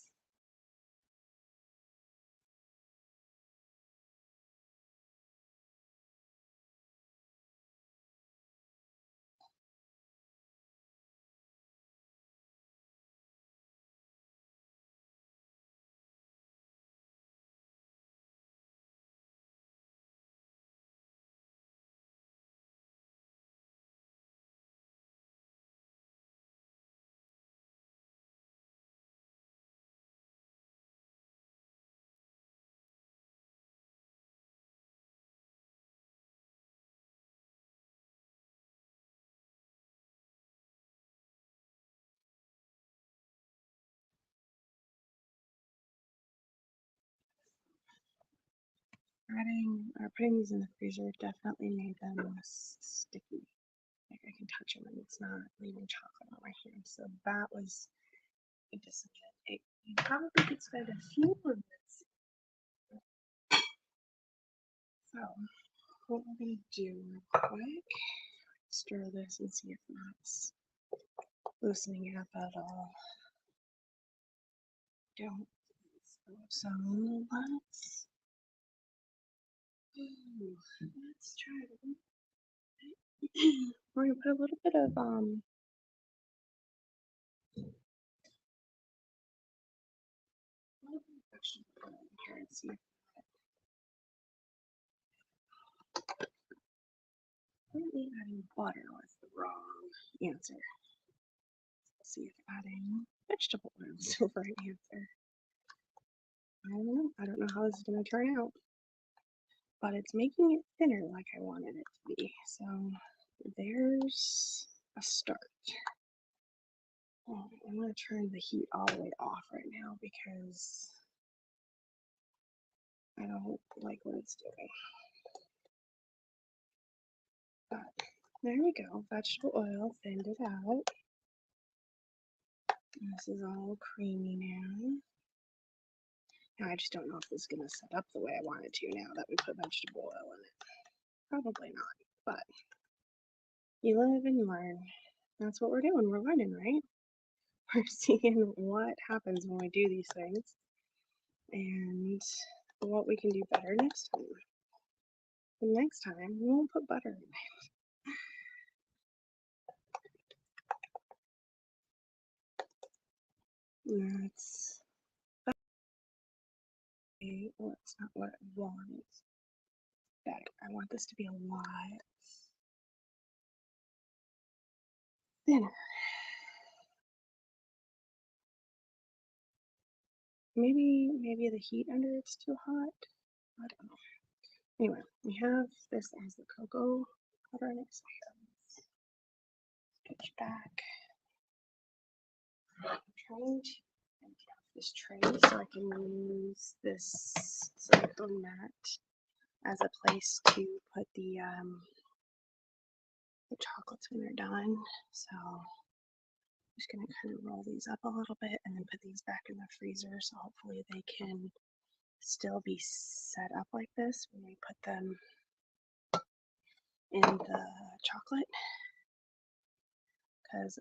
putting these in the freezer definitely made them less sticky. Like I can touch them and it's not leaving chocolate on my hands. So that was a decision. You probably could spend a few minutes. So what we're gonna do real quick, stir this and see if that's loosening up at all. Don't so let's try it. We're gonna put a little bit of vegetable oil in here and see if apparently adding butter was the wrong answer. Let's see if adding vegetable oil is the right answer. I don't know how this is gonna turn out, but it's making it thinner like I wanted it to be. So there's a start. Oh, I'm gonna turn the heat all the way off right now because I don't like what it's doing. But there we go, vegetable oil thinned it out. This is all creamy now. Now I just don't know if this is gonna set up the way I want it to now that we put vegetable oil in it. Probably not, but you live and you learn. That's what we're doing, we're learning, right? We're seeing what happens when we do these things and what we can do better next time. The next time we won't put butter in it. That's well, it's not what I want. Better. I want this to be a lot thinner. Maybe the heat under it's too hot. I don't know. Anyway, we have this as the cocoa powder next to switch back. I'm trying to empty out this tray so I can use this silicone mat as a place to put the chocolates when they're done. So I'm just gonna kind of roll these up a little bit and then put these back in the freezer so hopefully they can still be set up like this when we put them in the chocolate, because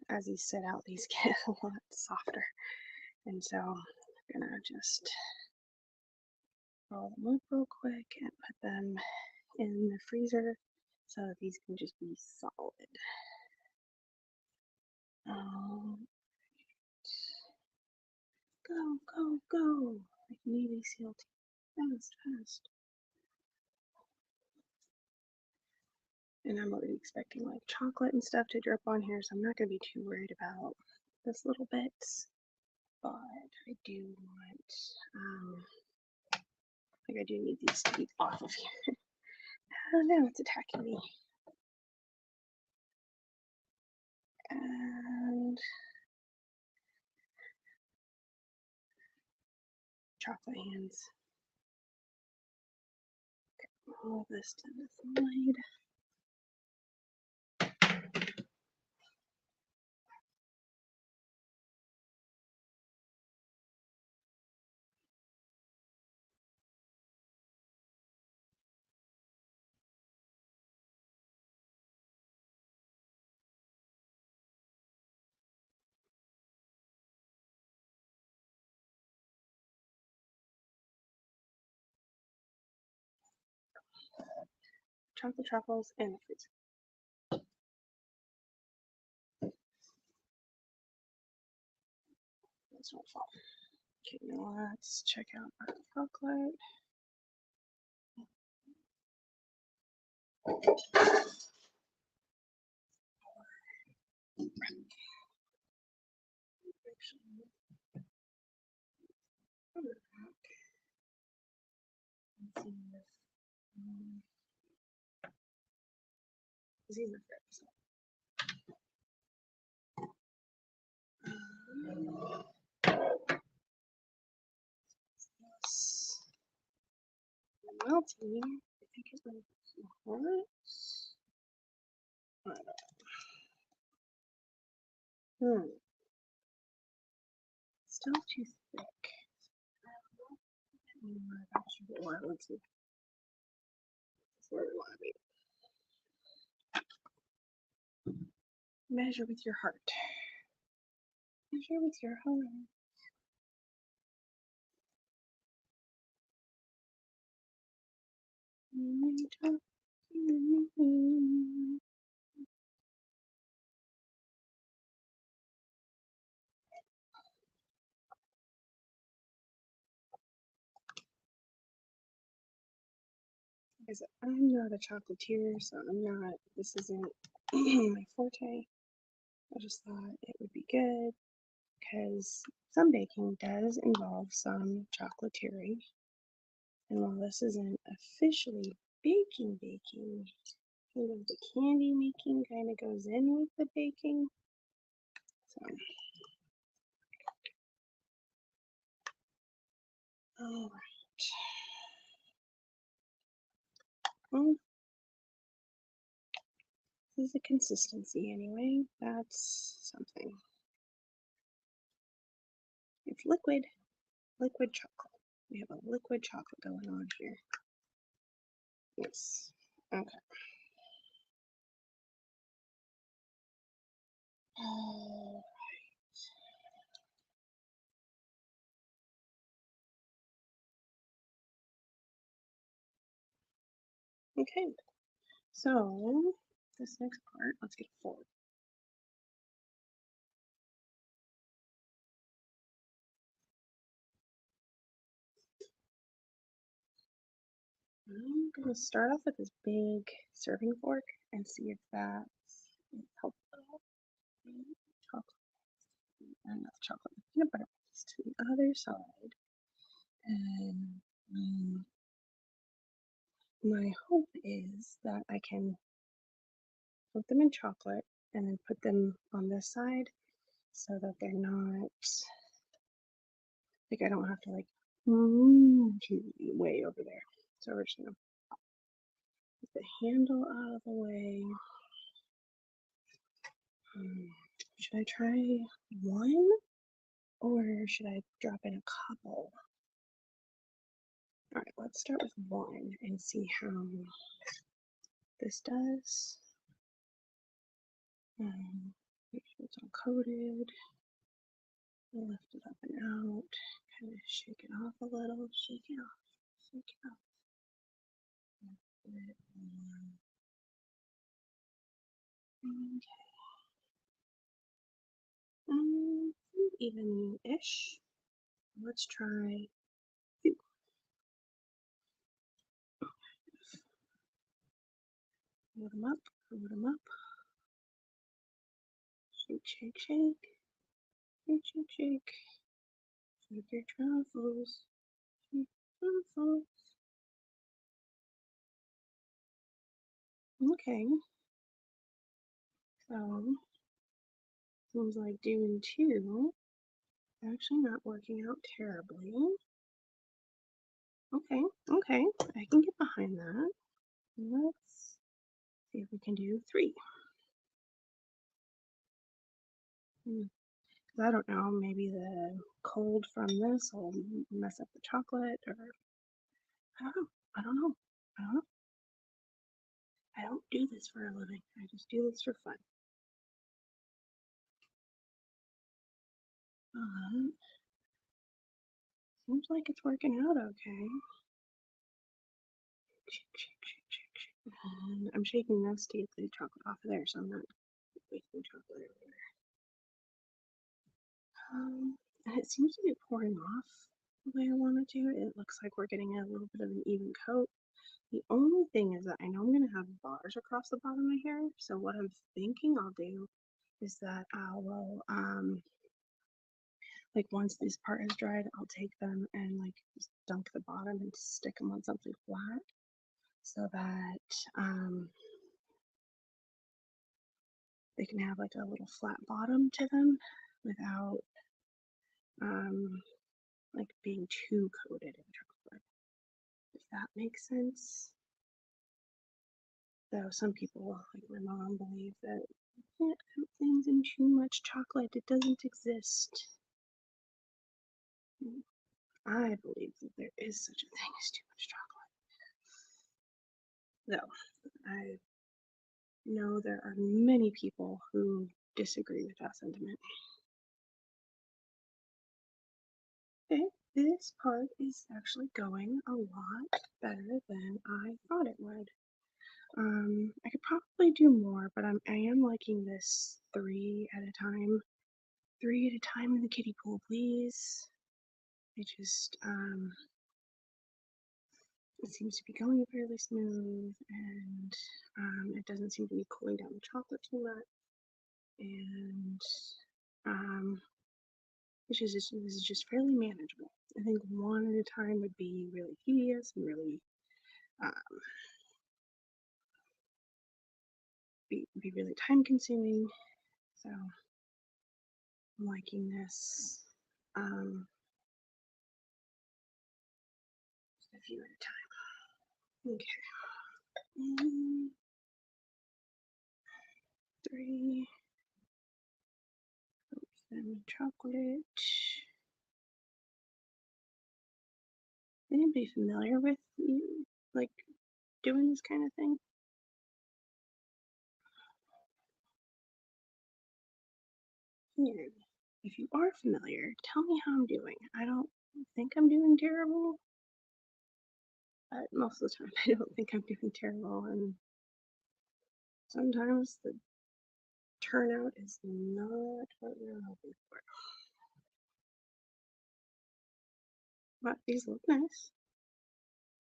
as these sit out, these get a lot softer, and so I'm gonna just roll them up real quick and put them in the freezer so that these can just be solid. Go like Navy SEAL team, fast. And I'm already expecting like chocolate and stuff to drip on here, so I'm not going to be too worried about this little bit. But I do want, I do need these to be off of here. Oh no, it's attacking me. And chocolate hands. All this to the side. Chocolate truffles in the freezer. This won't fall. Okay, now let's check out our chocolate. melting. I think it's going to hurt. I don't know. Still too thick. More vegetable oil. Let's see. That's where we want to be. Measure with your heart. Measure with your heart. Because I'm not a chocolatier, so this isn't my forte. I just thought it would be good because some baking does involve some chocolatiering. And while this isn't officially baking, kind of the candy making kind of goes in with the baking. So, all right. Well, this is the consistency anyway. That's something. It's liquid chocolate. We have a liquid chocolate going on here. Yes. Okay. All right. Okay. So this next part, let's get forward. I'm gonna start off with this big serving fork and see if that's helpful. Chocolate and that's chocolate peanut butter to the other side. And my hope is that I can put them in chocolate and then put them on this side so that they're not like I don't have to like way over there. So we're just gonna put the handle out of the way. Should I try one or should I drop in a couple? All right, let's start with one and see how this does. Make sure it's all coated. Lift it up and out. Kind of shake it off a little. Shake it off. Shake it off. A bit more. Okay. Even-ish. Let's try two. Load them up. Load them up. Shake, shake, shake. Shake, shake, shake. Shake your truffles. Shake truffles. Okay. So, seems like doing two. Actually not working out terribly. Okay, okay. I can get behind that. Let's see if we can do three. I don't know, maybe the cold from this will mess up the chocolate, or I don't know. I don't know. I don't know. I don't do this for a living. I just do this for fun. Seems like it's working out okay. Shake, shake, shake, shake, shake. And I'm shaking this to get the chocolate off of there, so I'm not wasting chocolate everywhere. And it seems to be pouring off the way I want it to. It looks like we're getting a little bit of an even coat. The only thing is that I know I'm going to have bars across the bottom of here, so what I'm thinking I'll do is that I will, like once this part is dried, I'll take them and like just dunk the bottom and stick them on something flat so that they can have like a little flat bottom to them without like being too coated in chocolate, if that makes sense. Though some people, like my mom, believe that you can't coat things in too much chocolate. It doesn't exist. I believe that there is such a thing as too much chocolate. Though I know there are many people who disagree with that sentiment. Okay, this part is actually going a lot better than I thought it would. I could probably do more, but I am liking this 3 at a time. 3 at a time in the kiddie pool, please. It just, it seems to be going fairly smooth, and it doesn't seem to be cooling down the chocolate too much. And this is just fairly manageable. I think 1 at a time would be really tedious and really be really time consuming. So I'm liking this. Just a few at a time. Okay. 3. Then chocolate. Anybody familiar with like doing this kind of thing? Yeah. If you are familiar, tell me how I'm doing. I don't think I'm doing terrible, but most of the time I don't think I'm doing terrible, and sometimes the turnout is not what we're hoping for. But these look nice.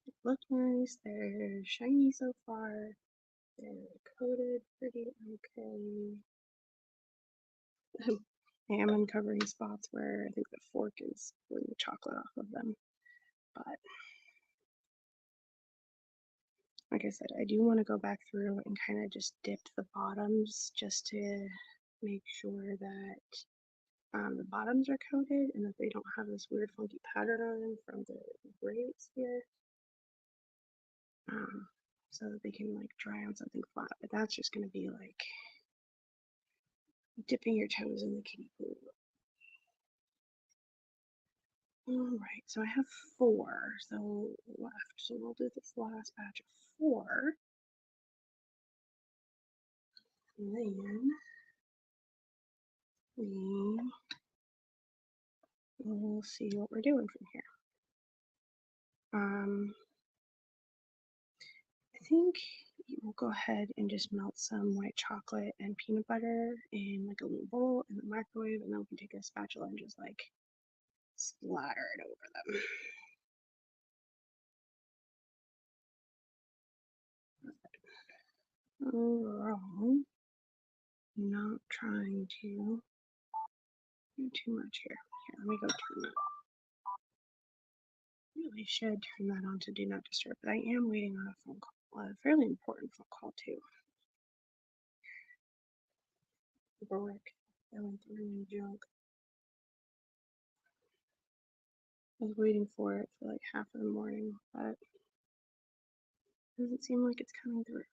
They look nice, they're shiny so far, they're coated pretty okay. I am uncovering spots where I think the fork is pulling the chocolate off of them, but like I said, I do want to go back through and kind of just dip the bottoms just to make sure that the bottoms are coated and that they don't have this weird funky pattern on them from the grapes here, so that they can like dry on something flat. But that's just going to be like dipping your toes in the kiddie pool. Alright, so I have 4 left, so we'll do this last batch of 4. And then we'll see what we're doing from here. I think we'll go ahead and just melt some white chocolate and peanut butter in like a little bowl in the microwave, and then we can take a spatula and just like splatter it over them. Overall, not trying to do too much here. Here, let me go turn that. Really should turn that on to do not disturb, but I am waiting on a phone call, a fairly important phone call too. For work, I went through my junk. I was waiting for it for like half of the morning, but it doesn't seem like it's coming through.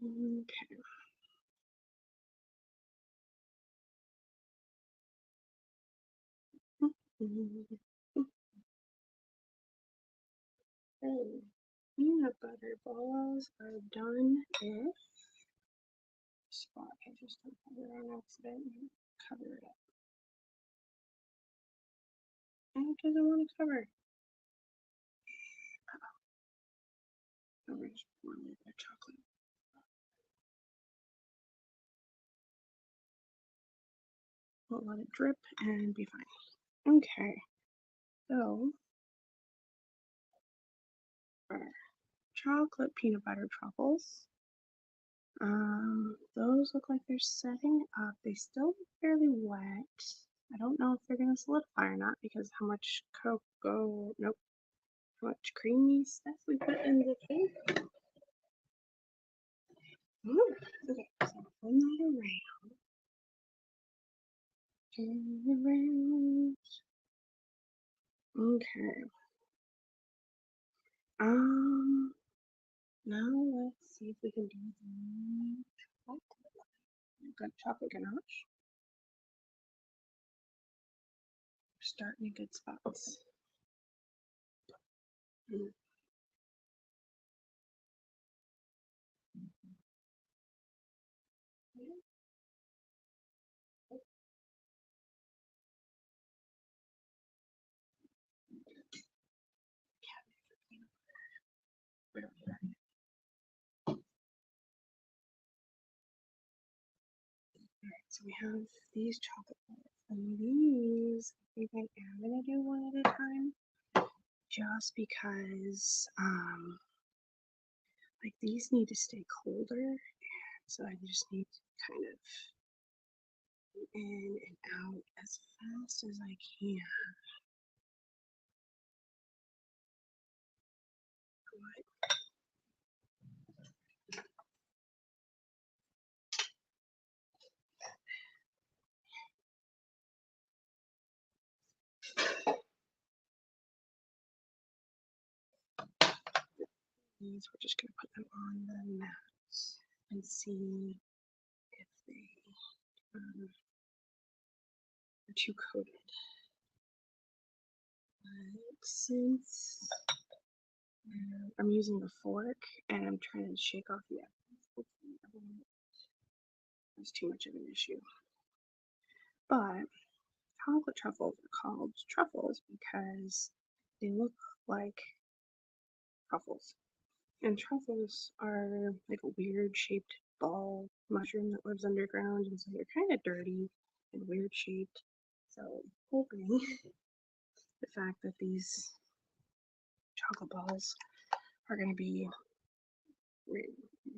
Okay. Okay. Peanut butter balls are done-ish. Spot I just don't have it on accident and cover it up. And it doesn't want to cover. Oh, we're just pouring the chocolate. We'll let it drip and be fine. Okay. So our chocolate peanut butter truffles. Those look like they're setting up. They still look fairly wet. I don't know if they're gonna solidify or not because how much cocoa, nope, how much creamy stuff we put in the cake. Okay, so turn that around. Okay. Now let's see if we can do the chocolate. We've got chocolate ganache. We're starting in good spots. Mm. Alright, so we have these chocolate bars, and these I think I am gonna do one at a time, just because like these need to stay colder, so I just need to kind of in and out as fast as I can. These we're just gonna put them on the mat and see if they are too coated. But since I'm using the fork and I'm trying to shake off the apples, there's too much of an issue. But chocolate truffles are called truffles because they look like truffles. And truffles are like a weird shaped ball mushroom that lives underground, and so they're kind of dirty and weird shaped. So I'm hoping the fact that these chocolate balls are going to be a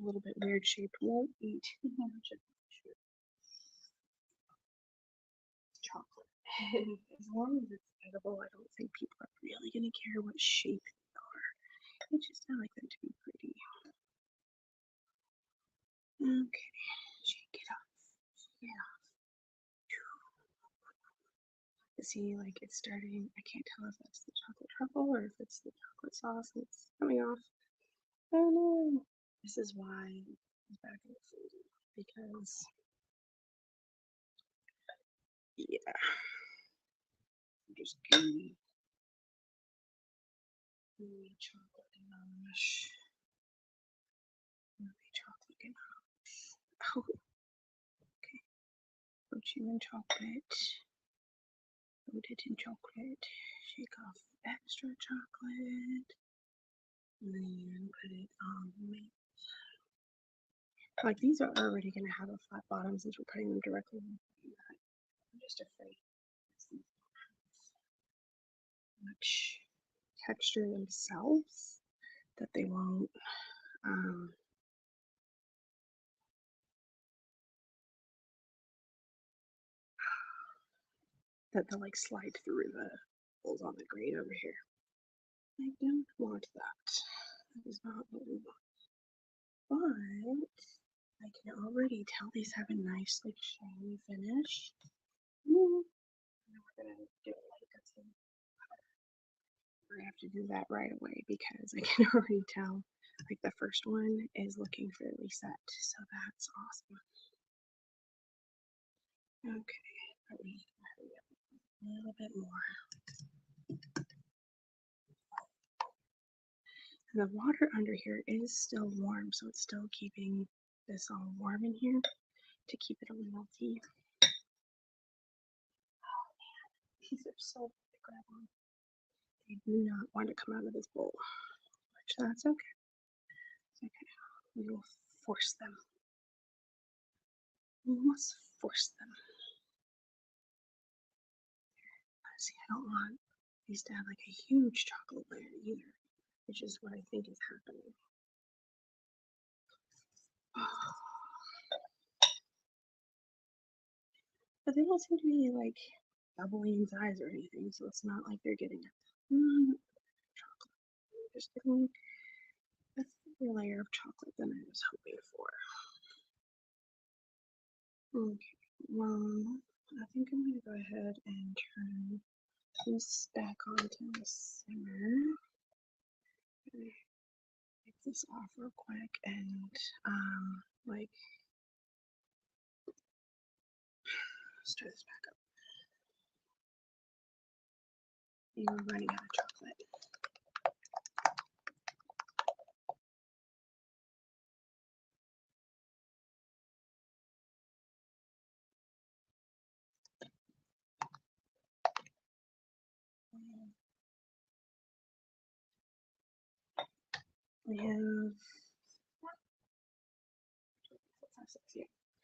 little bit weird shaped won't eat too much of chocolate. And as long as it's edible, I don't think people are really going to care what shape they are. It's just I like them to be pretty. Okay, shake it off. Shake it off. See, like it's starting. I can't tell if that's the chocolate truffle or if it's the chocolate sauce that's coming off. Oh no! This is why it's back in the food, because yeah, I'm just gooey chocolate ganache. Gooey chocolate ganache. Oh, okay. Put you in chocolate. Put it in chocolate. Shake off extra chocolate. And then put it on the meat. Like these are already going to have a flat bottom since we're putting them directly in the pot. I'm just afraid these much texture themselves that they won't that they'll like slide through the holes on the grate over here. I don't want that. That is not what we want. But I can already tell these have a nice like shiny finish. We're gonna do it like that's we're gonna have to do that right away because I can already tell like the first one is looking fairly set, so that's awesome. Okay, but we need to hurry up a little bit more. And the water under here is still warm, so it's still keeping this all warm in here to keep it a little melty. Oh man, these are so hard to grab on. They do not want to come out of this bowl, which that's okay. It's okay. We will force them. We must force them. See, I don't want these to have like a huge chocolate layer either, which is what I think is happening. Oh. But they don't seem to be like doubling in size or anything, so it's not like they're getting chocolate. They're just getting a thicker layer of chocolate than I was hoping for. Okay, well, I think I'm going to go ahead and turn this back onto the simmer. Take this off real quick and like start this back up. You're running out of chocolate. We have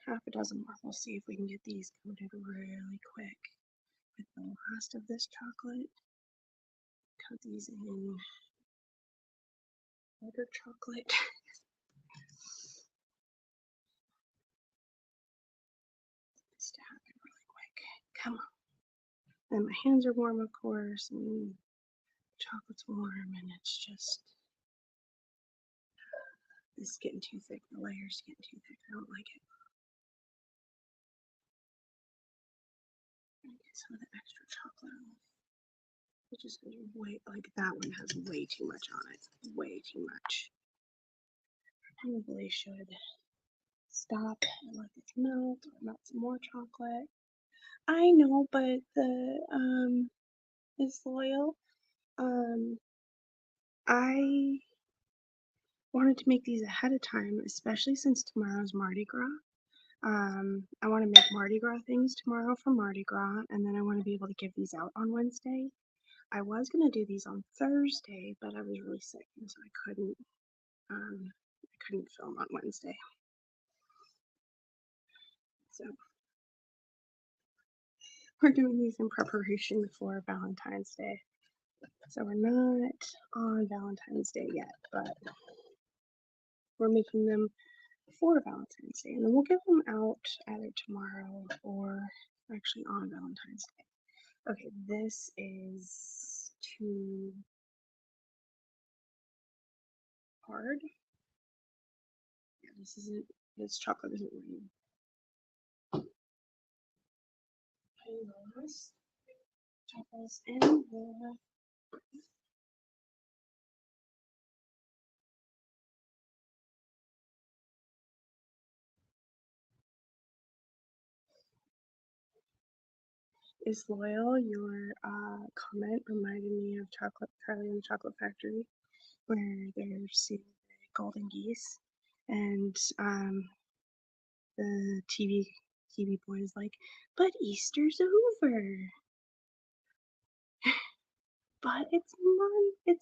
half a dozen more. We'll see if we can get these coated really quick with the last of this chocolate. Coat these in butter chocolate. This to happen really quick. Come on. And my hands are warm, of course, and chocolate's warm, and it's just, this is getting too thick. The layer's getting too thick. I don't like it. Get some of the extra chocolate off. It just goes way, like that one has way too much on it. Way too much. I probably should stop and let this melt or melt some more chocolate. I know, but the is loyal. I wanted to make these ahead of time, especially since tomorrow's Mardi Gras. I want to make Mardi Gras things tomorrow for Mardi Gras, and then I want to be able to give these out on Wednesday. I was gonna do these on Thursday, but I was really sick, and so I couldn't film on Wednesday. So we're doing these in preparation for Valentine's Day. So we're not on Valentine's Day yet, but we're making them for Valentine's Day, and then we'll give them out either tomorrow or actually on Valentine's Day. Okay, this is too hard. Yeah, this chocolate isn't ready. Those truffles in the is loyal. Your comment reminded me of Charlie and the Chocolate Factory, where they're seeing the golden geese, and the TV boy is like, "But Easter's over." But it's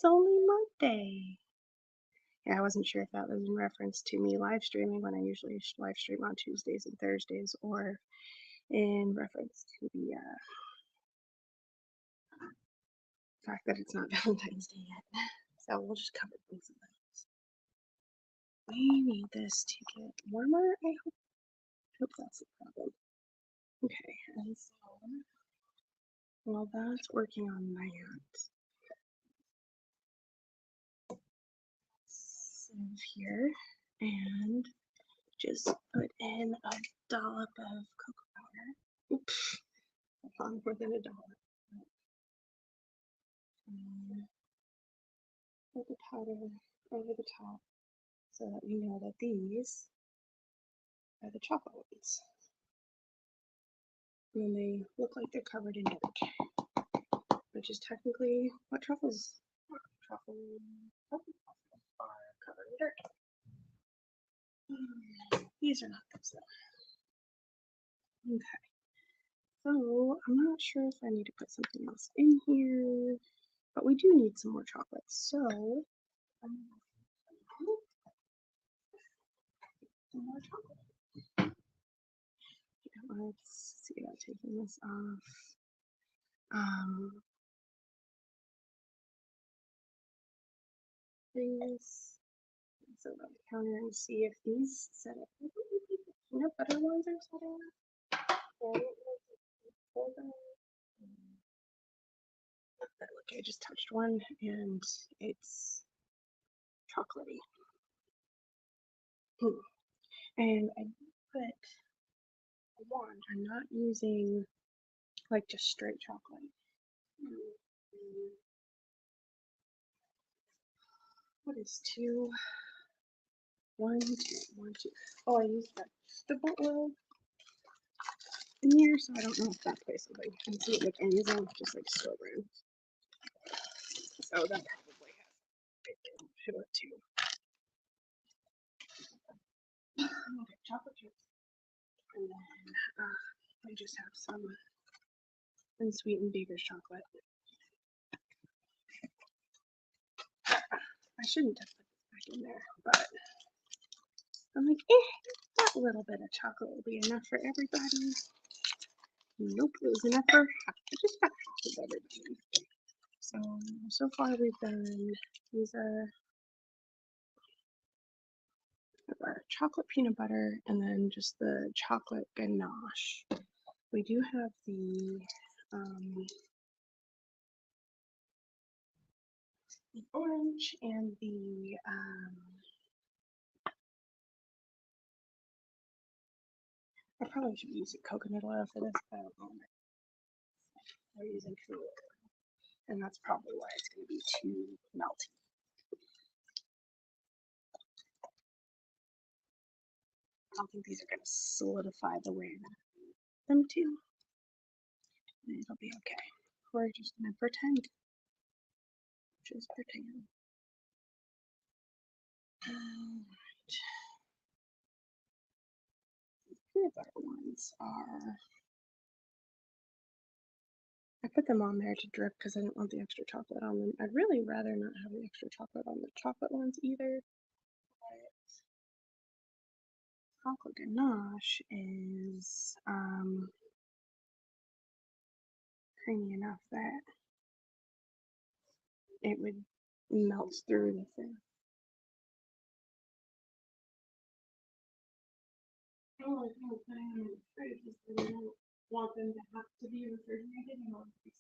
only Monday. Yeah, I wasn't sure if that was in reference to me live streaming when I usually live stream on Tuesdays and Thursdays, or in reference to the fact that it's not Valentine's Day yet. So we'll just cover both of those. We need this to get warmer. I hope that's the problem. Okay, and so while that's working on that, save here and just put in a dollop of cocoa powder. Oops, I found more than a dollop. And put the powder over the top so that we know that these are the chocolate ones. And then they look like they're covered in dirt, which is technically what truffles are. Truffles are covered in dirt. These are not those though. Okay. So I'm not sure if I need to put something else in here, but we do need some more chocolate. So some more chocolate. Yeah, let's see about taking this off. These so on the counter and see if these set up. Peanut butter ones are setting up. Look, I just touched one and it's chocolatey. And I put wand. I'm not using like just straight chocolate. What is 2? 1, 2, 1, 2. Oh, I used that vegetable oil in here, so I don't know if that plays something. I can see it like ends on just like store brand. So that probably has bacon to it too. Okay, chocolate chips. And then I just have some unsweetened baker's chocolate. I shouldn't have put this back in there, but I'm like, that little bit of chocolate will be enough for everybody. Nope, it was enough for just about half of everybody. So far we've done, these are our chocolate peanut butter and then just the chocolate ganache. We do have the orange and the I probably should be using coconut oil for this, but I don't know. We're using canola oil, and that's probably why it's going to be too melty. I don't think these are going to solidify the way I want them to. It'll be okay. We're just going to pretend. Just pretend. Alright. The peanut butter ones are. I put them on there to drip because I didn't want the extra chocolate on them. I'd really rather not have the extra chocolate on the chocolate ones either. But chocolate ganache is creamy enough that it would melt through the thing. The only thing I'm putting them in the fridge is that I don't want them to have to be refrigerated in order to be.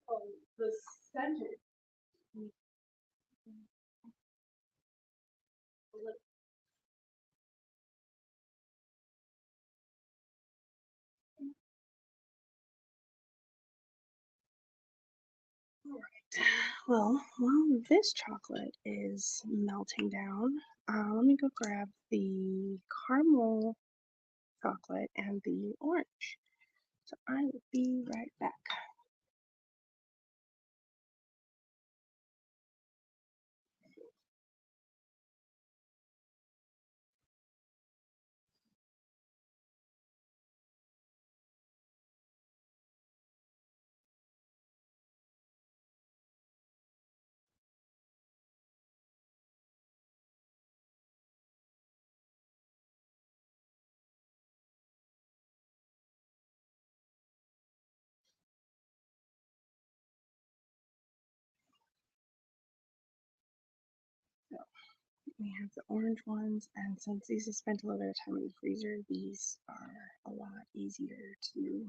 Oh, the center. Alright, well, while this chocolate is melting down, let me go grab the caramel chocolate and the orange. So I will be right back. So we have the orange ones, and since these have spent a little bit of time in the freezer, these are a lot easier to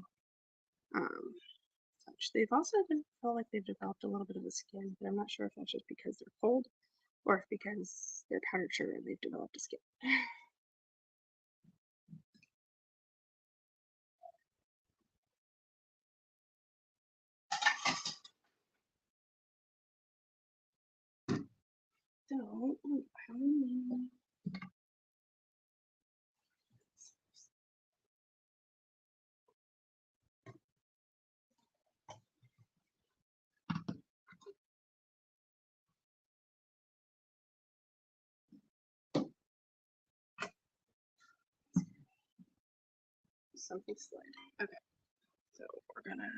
touch. They've also feel like they've developed a little bit of a skin, but I'm not sure if that's just because they're cold or if because they're powdered sugar and they've developed a skin. So, something slid. Okay, so we're gonna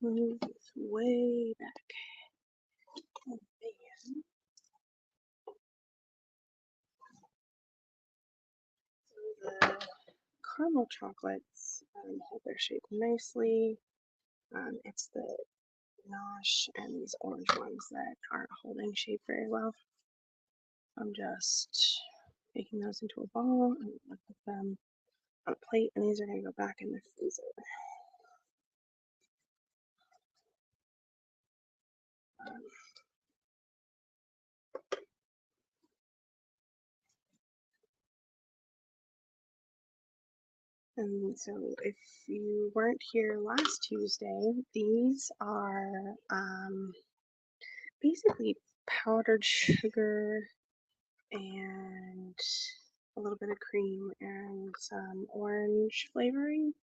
move this way back. And so the caramel chocolates hold their shape nicely. It's the ganache and these orange ones that aren't holding shape very well. I'm just making those into a ball and I'm gonna put them on a plate, and these are gonna go back in the freezer. And so if you weren't here last Tuesday, these are basically powdered sugar and a little bit of cream and some orange flavoring.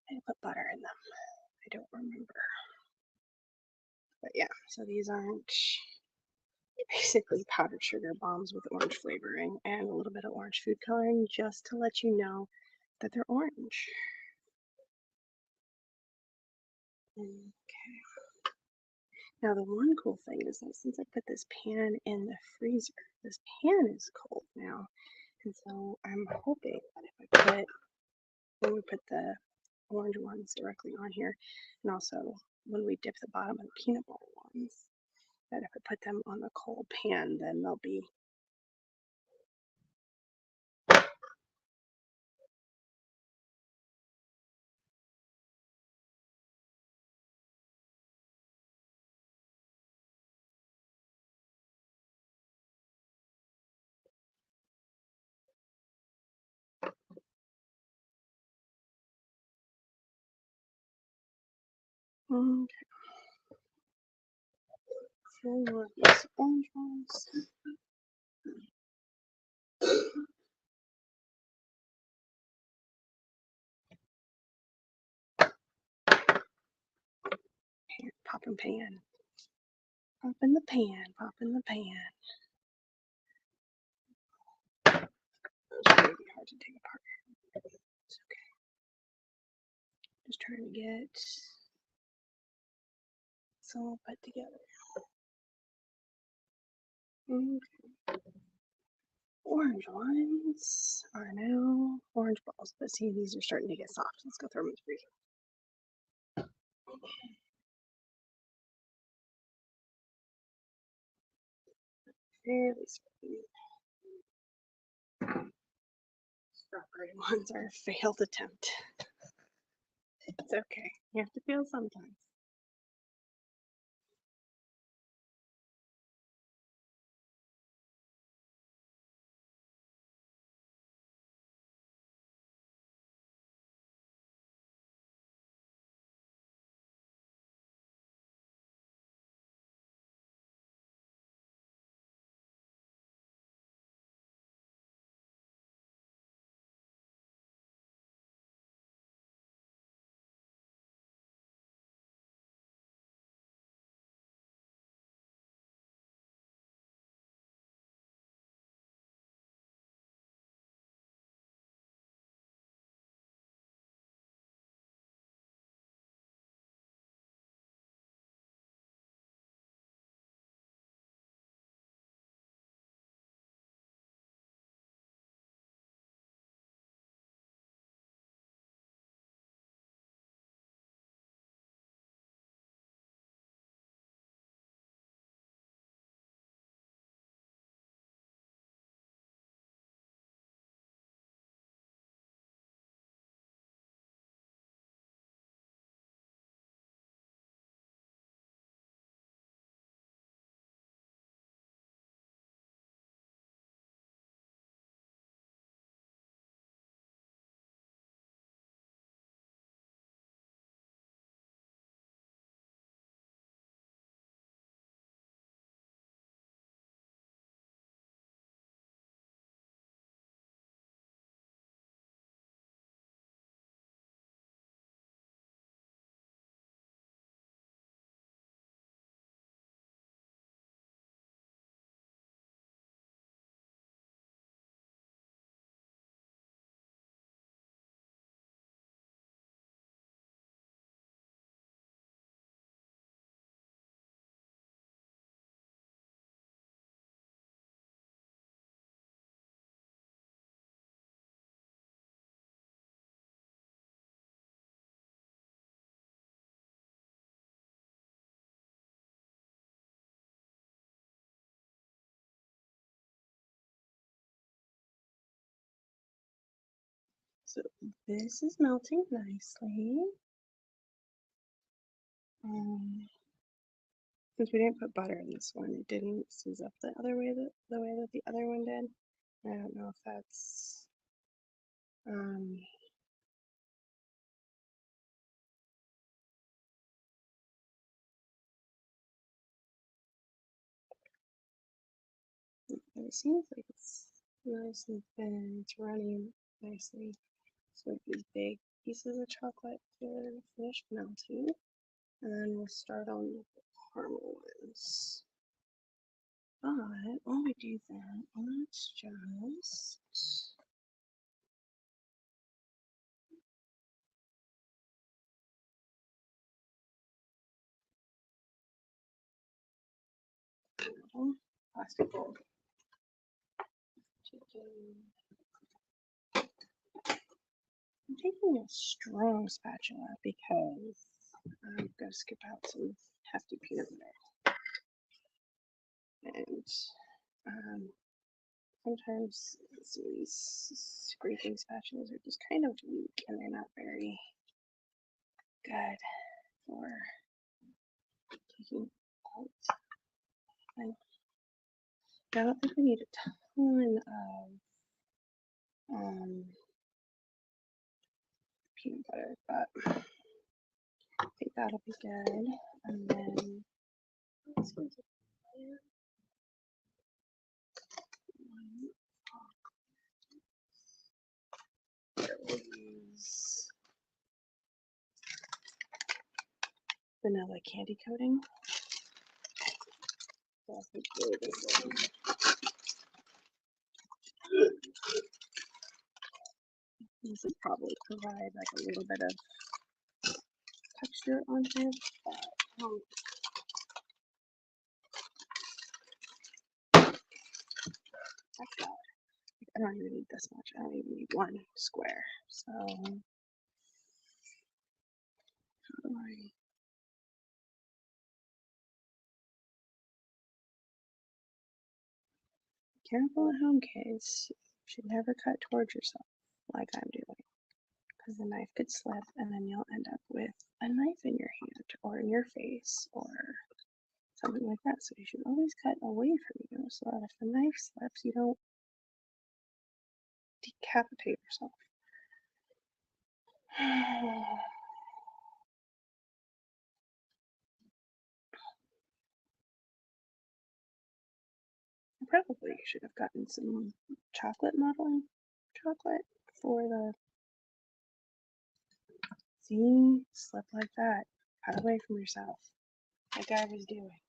I put butter in them. I don't remember. But yeah, so these aren't basically powdered sugar bombs with orange flavoring and a little bit of orange food coloring just to let you know that they're orange. Okay. Now the one cool thing is that since I put this pan in the freezer, this pan is cold now. And so I'm hoping that when we put the orange ones directly on here, and also when we dip the bottom of the peanut butter ones, that if I put them on the cold pan, then they'll be okay. Full of these orange ones. Pop in pan. Pop in the pan. Pop in the pan. It's really hard to take apart. It's okay. Just trying to get it's all put together. Okay. Orange ones are now orange balls, but see, these are starting to get soft. Let's go throw them in the freezer. Fairly smooth. Strawberry ones are a failed attempt. It's okay. You have to fail sometimes. So this is melting nicely. Since we didn't put butter in this one, it didn't seize up the way that the other one did. I don't know if that's And it seems like it's nice and thin. It's running nicely. So these big pieces of chocolate to finish melting. And then we'll start on the caramel ones. But while we do that, let's just plastic bowl. I'm taking a strong spatula because I'm going to skip out some hefty peanut butter. And sometimes these scraping spatulas are just kind of weak and they're not very good for taking out. I don't think we need a ton of peanut butter, but I think that'll be good. And then we'll use vanilla candy coating. So I think this would probably provide like a little bit of texture on here, but I don't even need this much. I don't even need one square. So how do I? Careful at home, kids. You should never cut towards yourself like I'm doing, because the knife could slip and then you'll end up with a knife in your hand or in your face or something like that. So you should always cut away from you so that if the knife slips, you don't decapitate yourself. I probably should have gotten some chocolate modeling chocolate for the see slip like that. Cut away from yourself. Like I was doing.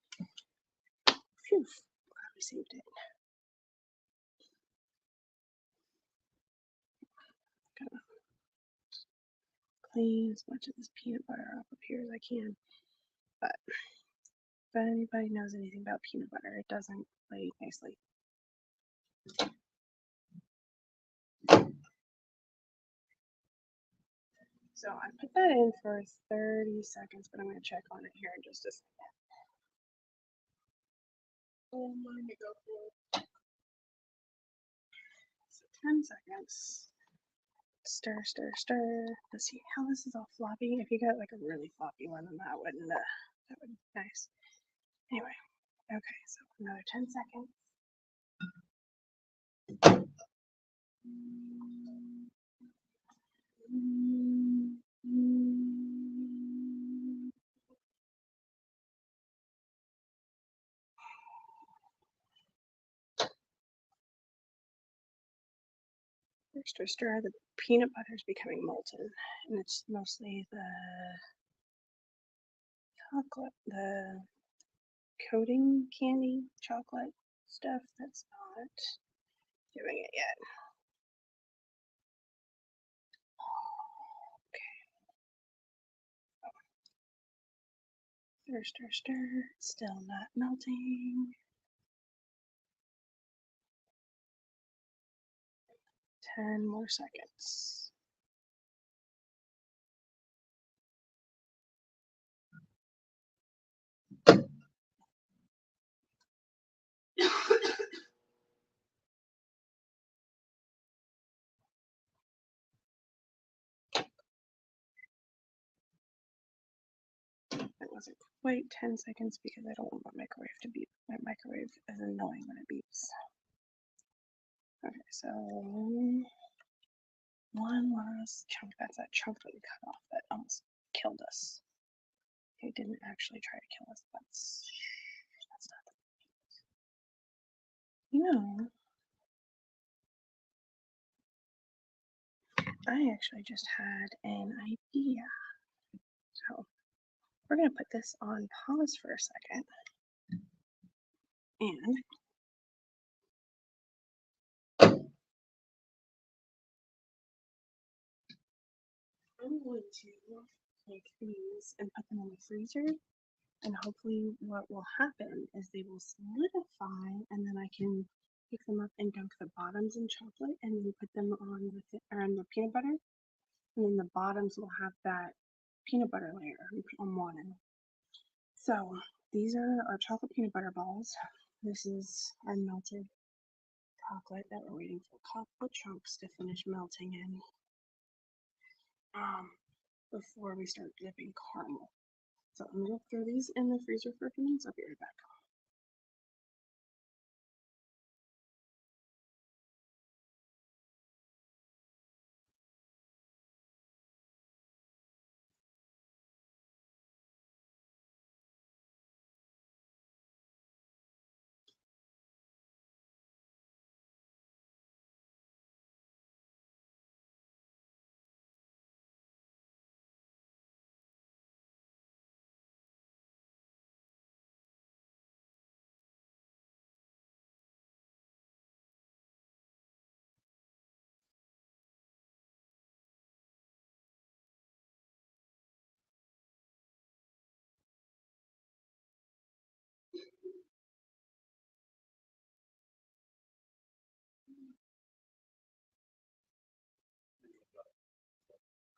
Phew, glad we saved it. Gotta clean as much of this peanut butter off up here as I can. But if anybody knows anything about peanut butter, it doesn't lay nicely. So I put that in for 30 seconds, but I'm going to check on it here in just a second. Oh, I'm going to go for 10 seconds. Stir, stir, stir. Let's see how this is all floppy. If you got like a really floppy one, then that would be nice. Anyway, okay, so another 10 seconds. Stir, stir. The peanut butter is becoming molten, and it's mostly the chocolate, the coating candy chocolate stuff that's not doing it yet. Okay. Stir, stir, stir. Still not melting. 10 more seconds. It wasn't quite 10 seconds because I don't want my microwave to beep. My microwave is annoying when it beeps. Okay, so one last chunk. That's that chunk that we cut off that almost killed us. It didn't actually try to kill us. That's not the point. You know, I actually just had an idea. So we're going to put this on pause for a second. And I'm going to take these and put them in the freezer. And hopefully what will happen is they will solidify and then I can pick them up and dunk the bottoms in chocolate and then put them on the peanut butter. And then the bottoms will have that peanut butter layer on one. So these are our chocolate peanut butter balls. This is our melted chocolate that we're waiting for chocolate chunks to finish melting in before we start dipping caramel. So I'm gonna throw these in the freezer for a few minutes. I'll be right back.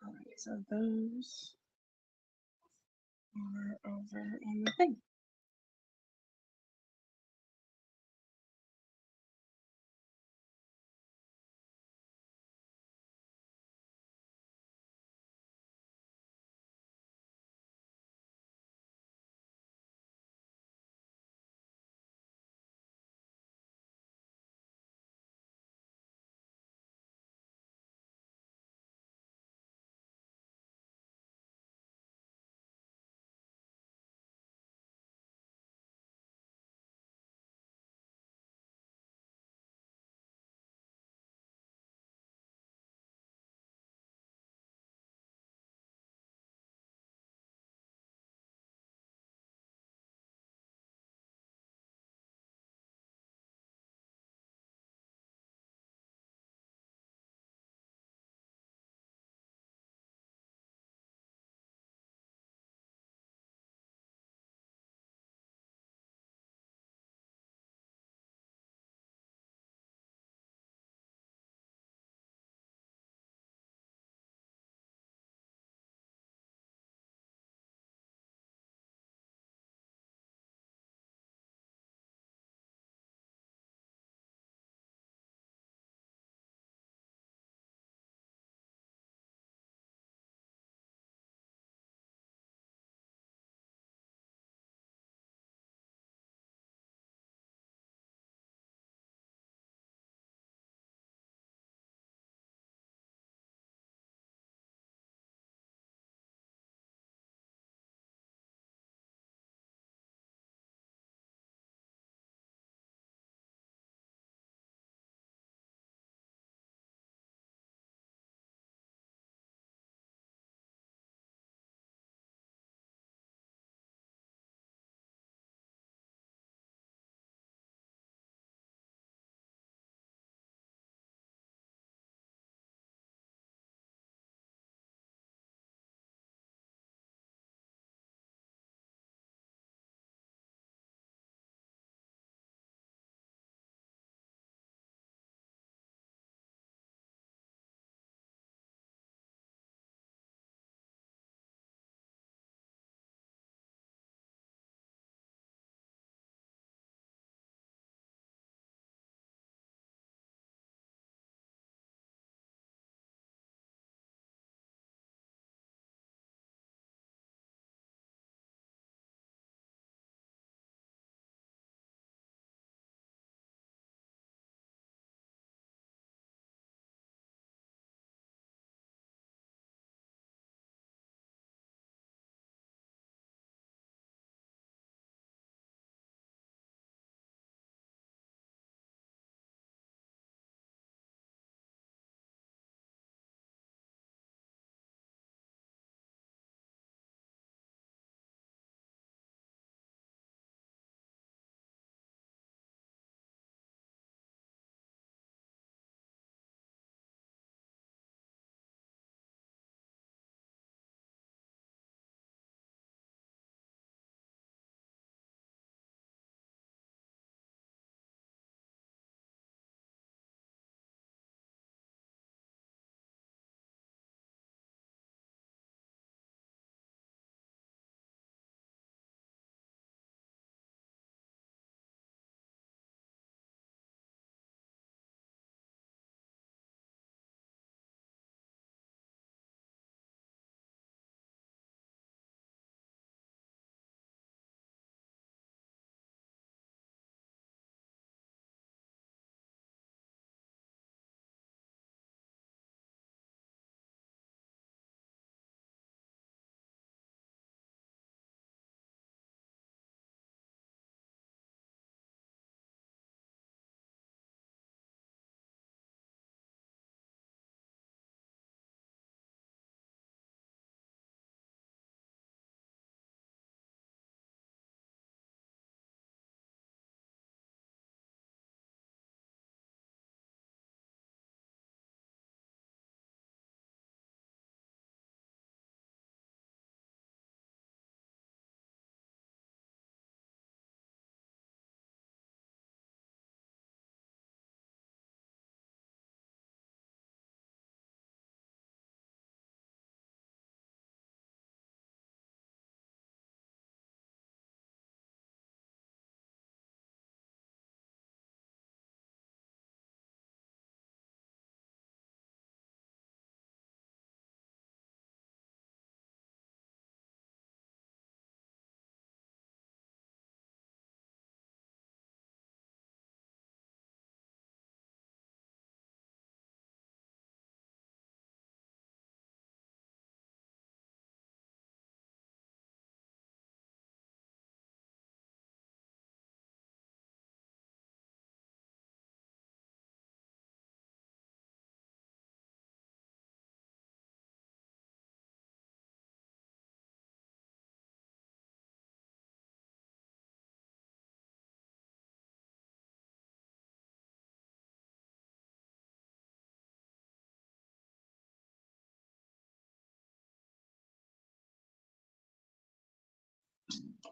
Alright, so those are over in the thing.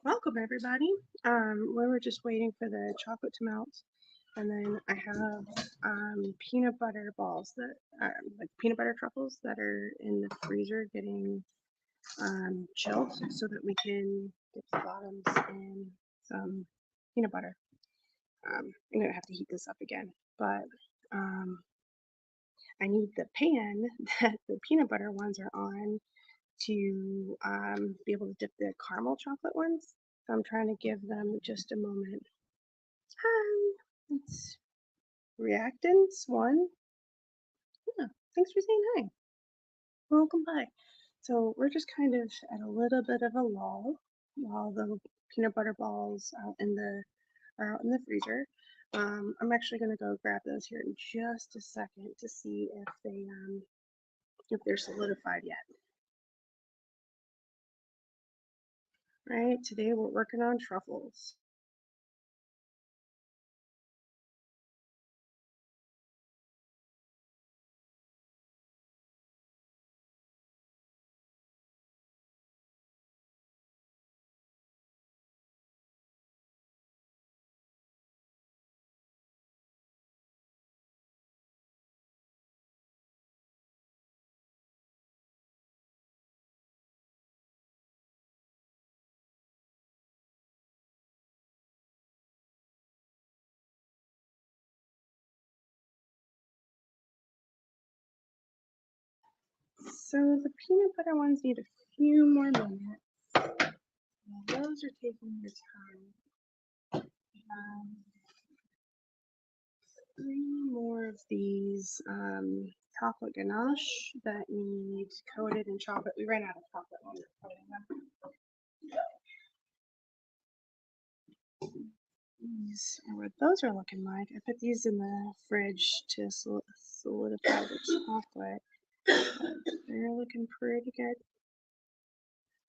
Welcome everybody. We were just waiting for the chocolate to melt, and then I have peanut butter balls that like peanut butter truffles that are in the freezer getting chilled so that we can dip the bottoms in some peanut butter. I'm gonna have to heat this up again, but I need the pan that the peanut butter ones are on to be able to dip the caramel chocolate ones. So I'm trying to give them just a moment. It's reactants one. Yeah, thanks for saying hi. Welcome back. So we're just kind of at a little bit of a lull while the peanut butter balls are out in the freezer. I'm actually gonna go grab those here in just a second to see if they're solidified yet. Right, today we're working on truffles. So the peanut butter ones need a few more minutes. Those are taking their time. Um, 3 more of these chocolate ganache that need coated in chocolate. We ran out of chocolate when we were coating them. These are what those are looking like. I put these in the fridge to solidify the chocolate. They're looking pretty good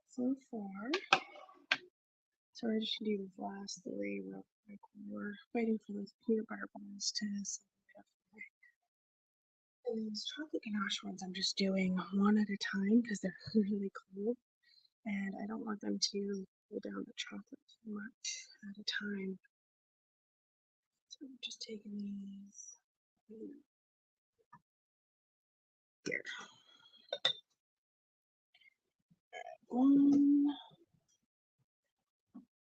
so far. So we're just gonna do these last 3 real quick. We're waiting for those peanut butter balls to solidify. And these chocolate ganache ones I'm just doing one at a time because they're really cold. And I don't want them to pull down the chocolate too much at a time. So I'm just taking these here. 1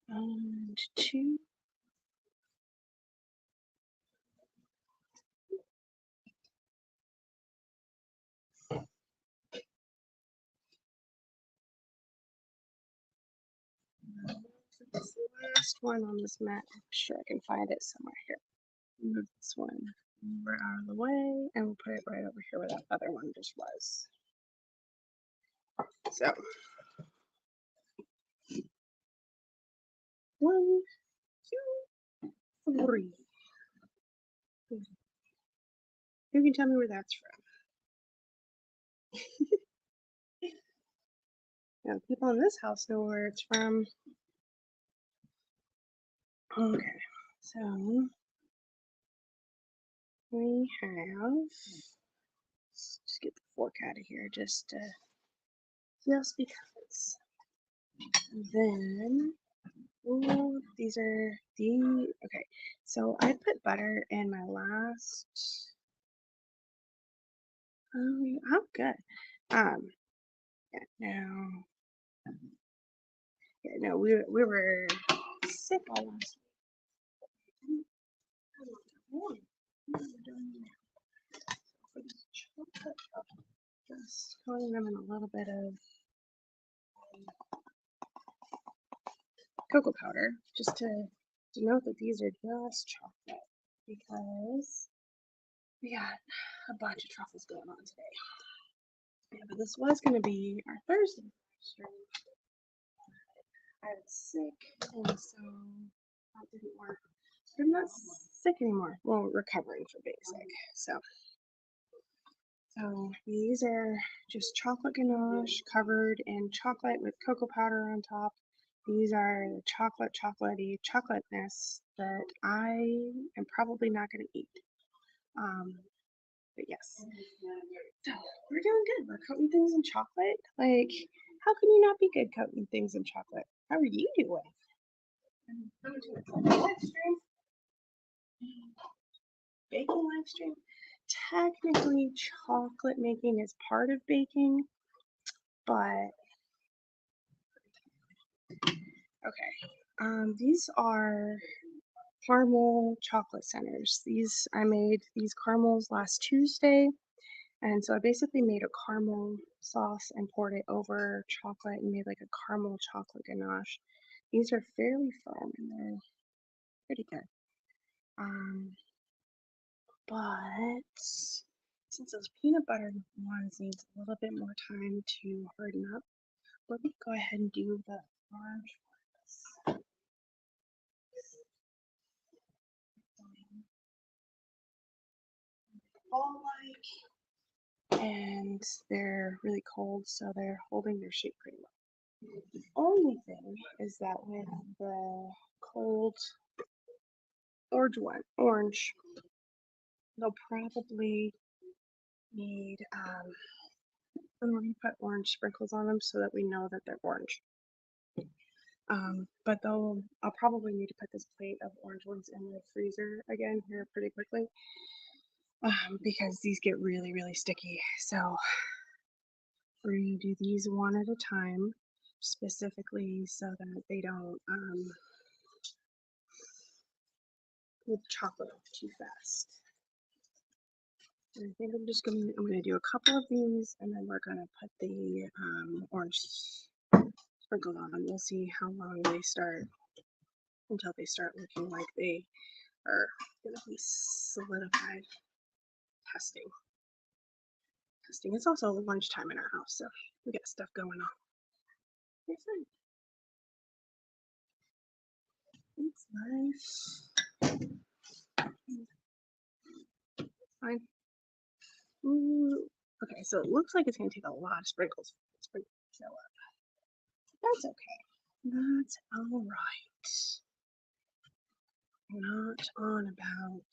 and 2. This last one on this mat. I'm sure I can find it somewhere here. Move this one over out of the way, and we'll put it right over here where that other one just was. So 1, 2, 3. Who can tell me where that's from? Now, people in this house know where it's from. Okay, so we have. Let's just get the fork out of here, just because. Then, ooh, these are the okay. So I put butter in my last. I'm good. Yeah, no, yeah, no, we were sick all last week. For this chocolate, just coating them in a little bit of cocoa powder, just to note that these are just chocolate because we got a bunch of truffles going on today. Yeah, but this was going to be our Thursday stream. I was sick, and so that didn't work. But I'm not sick anymore. Well, recovering for being sick. So these are just chocolate ganache covered in chocolate with cocoa powder on top. These are the chocolatey chocolateness that I am probably not going to eat. But yes. So we're doing good. We're coating things in chocolate. Like, how can you not be good coating things in chocolate? How are you doing? I'm coming to a live stream, baking live stream. Technically, chocolate making is part of baking, but okay. These are caramel chocolate centers. I made these caramels last Tuesday, and so I basically made a caramel sauce and poured it over chocolate and made like a caramel chocolate ganache. These are fairly firm and they're pretty good. But since those peanut butter ones needs a little bit more time to harden up, let me go ahead and do the orange ones. All like, and they're really cold, so they're holding their shape pretty well. The only thing is that with the cold orange, they'll probably need when we put orange sprinkles on them so that we know that they're orange. But I'll probably need to put this plate of orange ones in the freezer again here pretty quickly because these get really, really sticky. So we're going to do these one at a time, specifically so that they don't with chocolate off too fast. And I think I'm gonna do a couple of these, and then we're gonna put the orange sprinkles on them. We'll see how long they start until they start looking like they are gonna be solidified. Testing. It's also lunchtime in our house, so we got stuff going on. It's fine. It's nice. Fine. Ooh. Okay, so it looks like it's gonna take a lot of sprinkles to show up. That's okay. That's all right. Not on about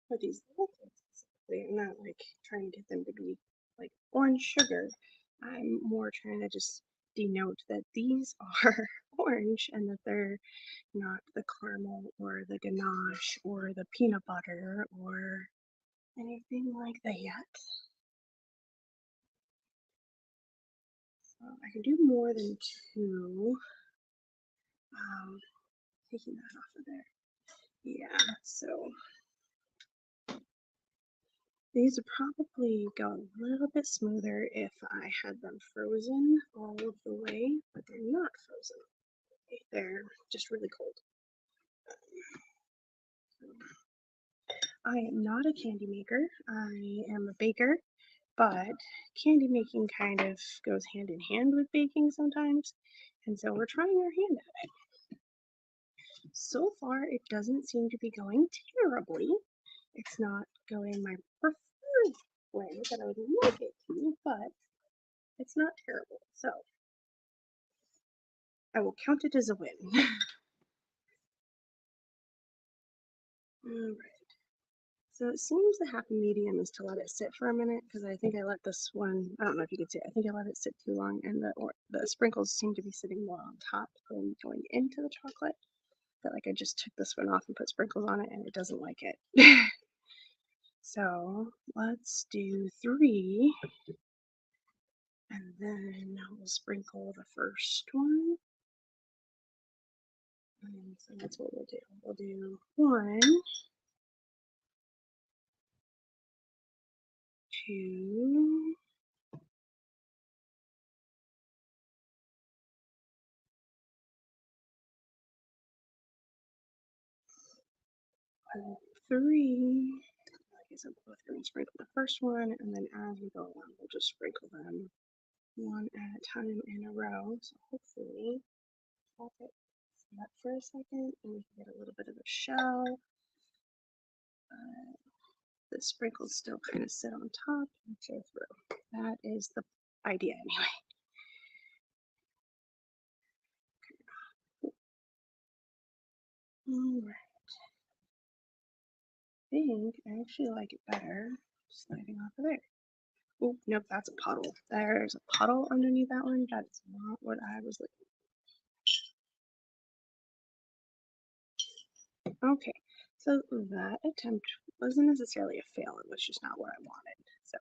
for these little things specifically. I'm not like trying to get them to be like orange sugar. I'm more trying to just denote that these are orange and that they're not the caramel or the ganache or the peanut butter or anything like that. So I can do more than two. Taking that off of there. Yeah, so these would probably go a little bit smoother if I had them frozen all of the way, but they're not frozen. They're just really cold. I am not a candy maker. I am a baker, but candy making kind of goes hand in hand with baking sometimes, and so we're trying our hand at it. So far, it doesn't seem to be going terribly. It's not going my preferred way that I would like it to, but it's not terrible. So I will count it as a win. Alright. So it seems the happy medium is to let it sit for a minute because I think I let this one, I don't know if you can see it, I think I let it sit too long and the sprinkles seem to be sitting more on top than going into the chocolate. But like I just took this one off and put sprinkles on it and it doesn't like it. So let's do 3 and then we'll sprinkle the first one. And so that's what we'll do. We'll do 1, 2, and 3. I guess I'm both going to sprinkle the first one, and then as we go along, we'll just sprinkle them one at a time in a row. So hopefully, pop it up for a second, and we can get a little bit of a shell. The sprinkles still kind of sit on top and show through. That is the idea anyway. Alright. I think I actually like it better sliding off of there. Oh, nope, that's a puddle. There's a puddle underneath that one. That's not what I was looking for. Okay, so that attempt wasn't necessarily a fail. It was just not what I wanted. So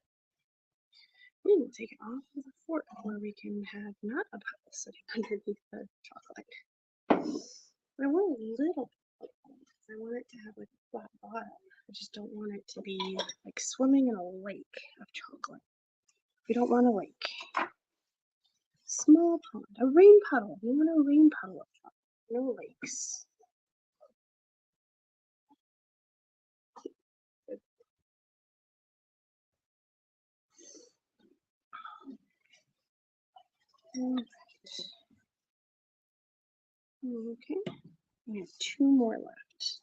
we will take it off with a fork where we can have not a puddle sitting underneath the chocolate. But I want a little bit. I want it to have like a flat bottom. I just don't want it to be like swimming in a lake of chocolate. We don't want a lake. Small pond, a rain puddle. We want a rain puddle of chocolate, no lakes. Alright. Okay, we have two more left.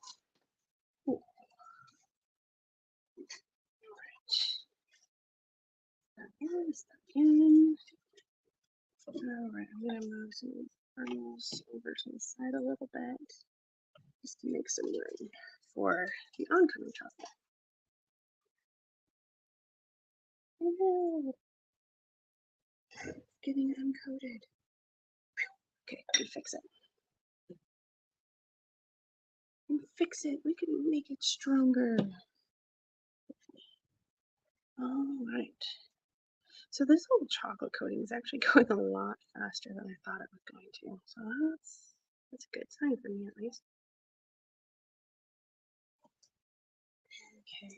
Ooh. Alright. Stuck in. Alright, I'm gonna move some of these kernels over to the side a little bit just to make some room for the oncoming chocolate. Oh, getting uncoated. Okay, we fix it. We fix it. We can make it stronger. All right. So this whole chocolate coating is actually going a lot faster than I thought it was going to. So that's a good sign for me at least. Okay.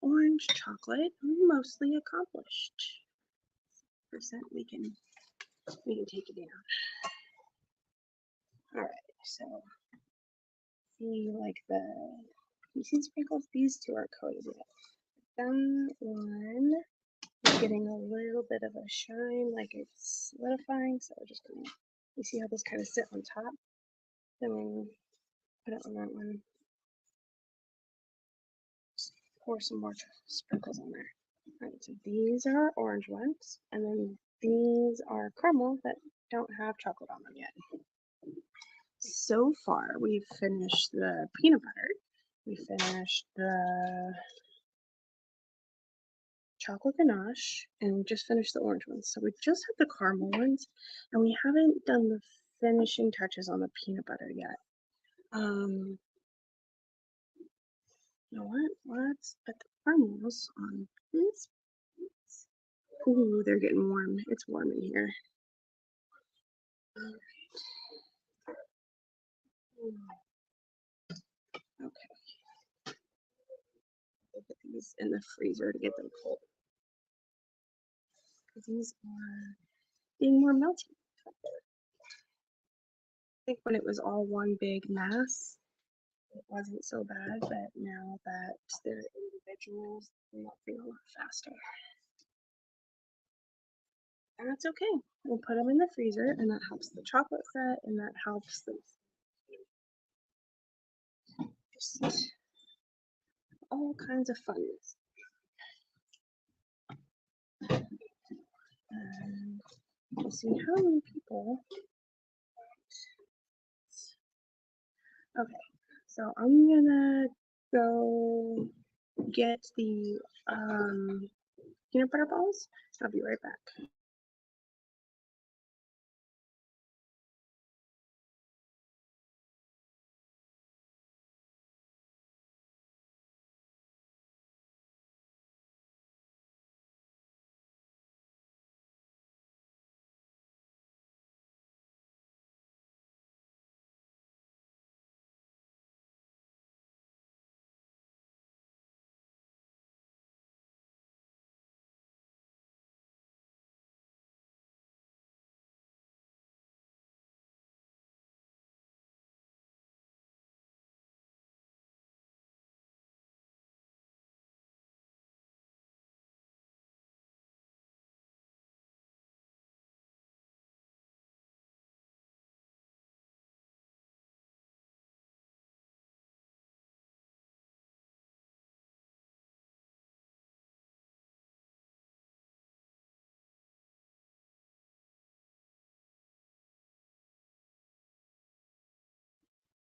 Orange chocolate, mostly accomplished. Percent we can take it down. All right, so see like you see sprinkles. These two are coated yet. That one is getting a little bit of a shine, like it's solidifying. So we're just gonna. You see how those kind of sit on top? Then we'll put it on that one. Pour some more sprinkles on there. All right, so these are orange ones, and then these are caramel that don't have chocolate on them yet. So far, we've finished the peanut butter. We finished the chocolate ganache, and we just finished the orange ones. So we just have the caramel ones, and we haven't done the finishing touches on the peanut butter yet. You know what? Let's put the caramels on this. Ooh, they're getting warm. It's warm in here. Okay. I'll put these in the freezer to get them cold. These are being more melty. I think when it was all one big mass, it wasn't so bad, but now that they're individuals, they're melting a lot faster. And that's okay. We'll put them in the freezer, and that helps the chocolate set, and that helps them. Just all kinds of funness. And we'll see how many people. Okay, so I'm gonna go get the peanut butter balls. I'll be right back.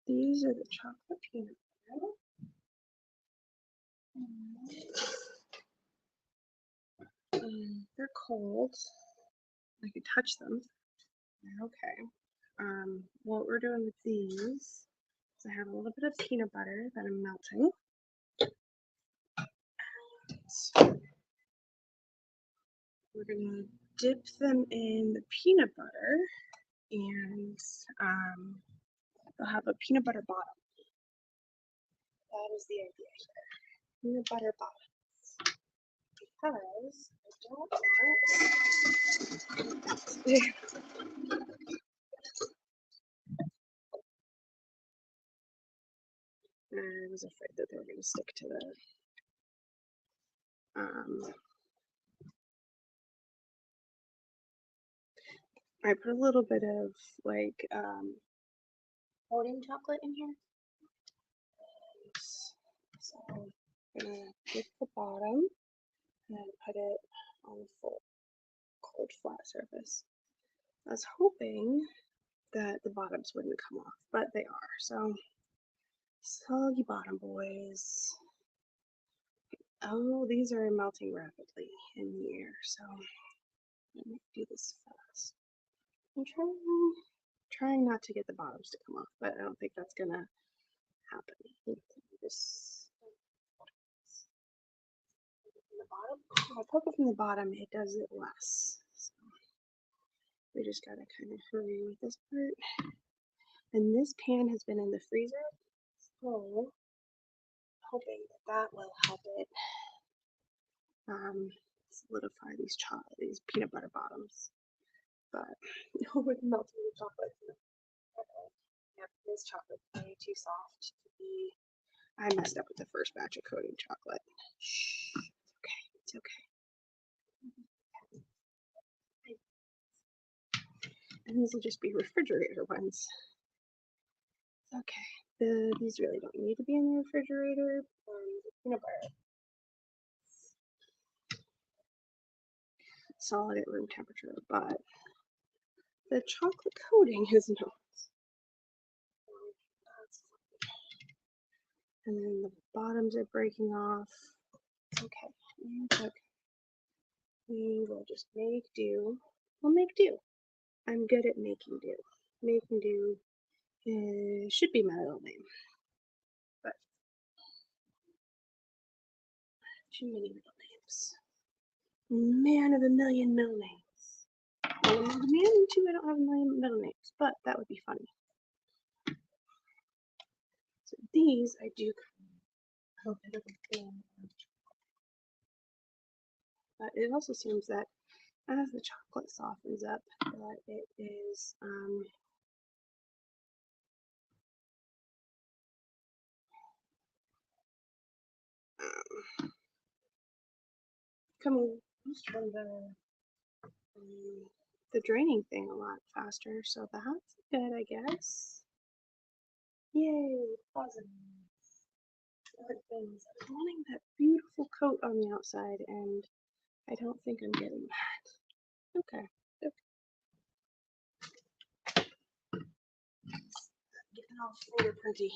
These are the chocolate peanut butter. They're cold. I could touch them. They're okay. What we're doing with these is I have a little bit of peanut butter that I'm melting. So we're gonna dip them in the peanut butter, and they'll have a peanut butter bottom. That is the idea here. Peanut butter bottoms. Because I don't want I was afraid that they were going to stick to the I put a little bit of like coating chocolate in here. So I'm gonna dip the bottom and put it on the full cold flat surface. I was hoping that the bottoms wouldn't come off, but they are. So soggy bottom boys. Oh, these are melting rapidly in the air, so let me do this fast. I'm trying not to get the bottoms to come off, but I don't think that's gonna happen. This from the bottom. If I poke it from the bottom, it does it less. So we just gotta kind of hurry with this part. And this pan has been in the freezer, so hoping that will help it solidify these peanut butter bottoms. But with melting the chocolate, yep, this chocolate's way too soft to be. I messed up with the first batch of coating chocolate. Shh, it's okay. And these will just be refrigerator ones. Okay, these really don't need to be in the refrigerator. Peanut butter. Solid at room temperature, but the chocolate coating is not. And then the bottoms are breaking off. It's okay. It's okay. We will just make do. We'll make do. I'm good at making do. Making do should be my middle name. But too many middle names. Man of a million middle names. Well, I'm a man, and two, I don't have a million middle names, but that would be funny. So these I do hope everything. But it also seems that as the chocolate softens up, that it is coming from the draining thing a lot faster. So that's good, I guess. Yay, positive. Other things. I'm wanting that beautiful coat on the outside, and I don't think I'm getting that. Okay. Getting all fingerprinty.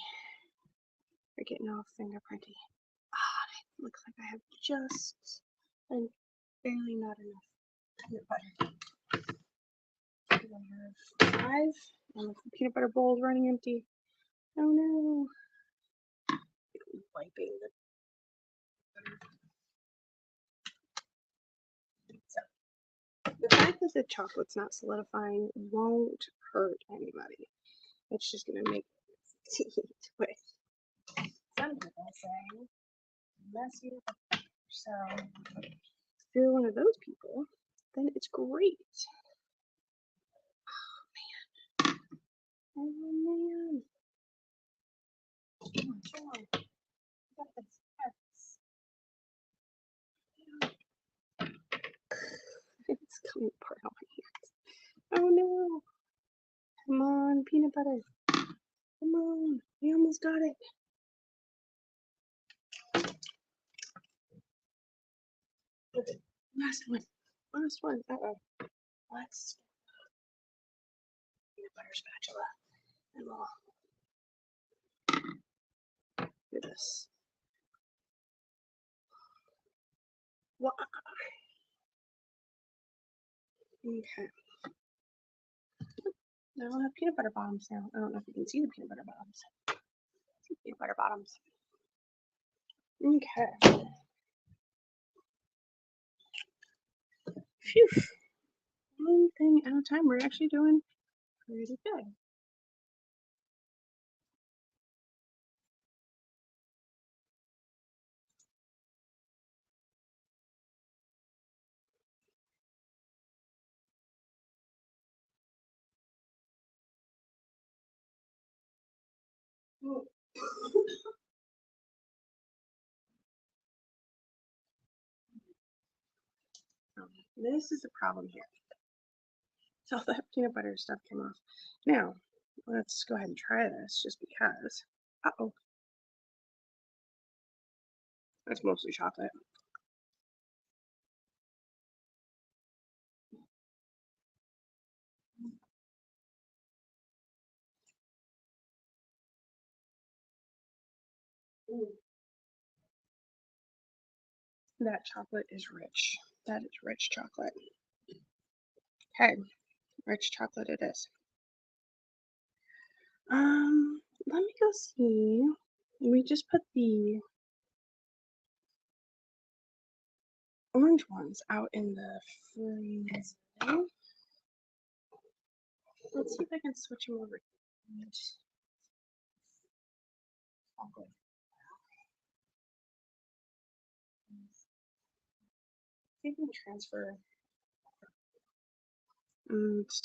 We're getting all fingerprinty. It looks like I have just and barely not enough peanut butter. I have 5, and the peanut butter bowl is running empty. Oh no. Wiping the so the fact that the chocolate's not solidifying won't hurt anybody. It's just gonna make it easy to eat with. Some people say messy. So if you're one of those people, then it's great. Oh man. Oh man. Come on. Got this. It's coming apart on my hands. Oh no. Come on, peanut butter. Come on. We almost got it. Last one. Last one. Uh-oh. Let's peanut butter spatula. And we'll do this. Well, okay. Now I'll have peanut butter bottoms now. I don't know if you can see the peanut butter bottoms. See peanut butter bottoms. Okay. Phew. One thing at a time. We're actually doing pretty good. This is the problem here. So that peanut butter stuff came off. Now, let's go ahead and try this just because. Uh-oh. That's mostly chocolate. Ooh. That chocolate is rich. That is rich chocolate. Okay, rich chocolate it is. Let me go see. We just put the orange ones out in the freezer. Let's see if I can switch them over. See if I can transfer.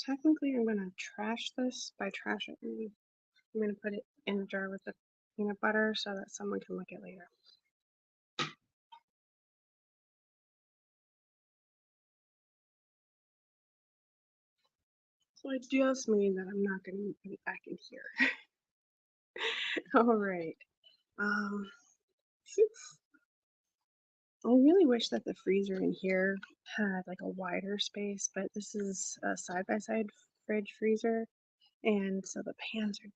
Technically, I'm gonna trash this. By trash it, I'm gonna put it in a jar with the peanut butter so that someone can look at later. So I just mean that I'm not gonna put it back in here. All right. Um, I really wish that the freezer in here had like a wider space, but this is a side-by-side fridge freezer, and so the pans are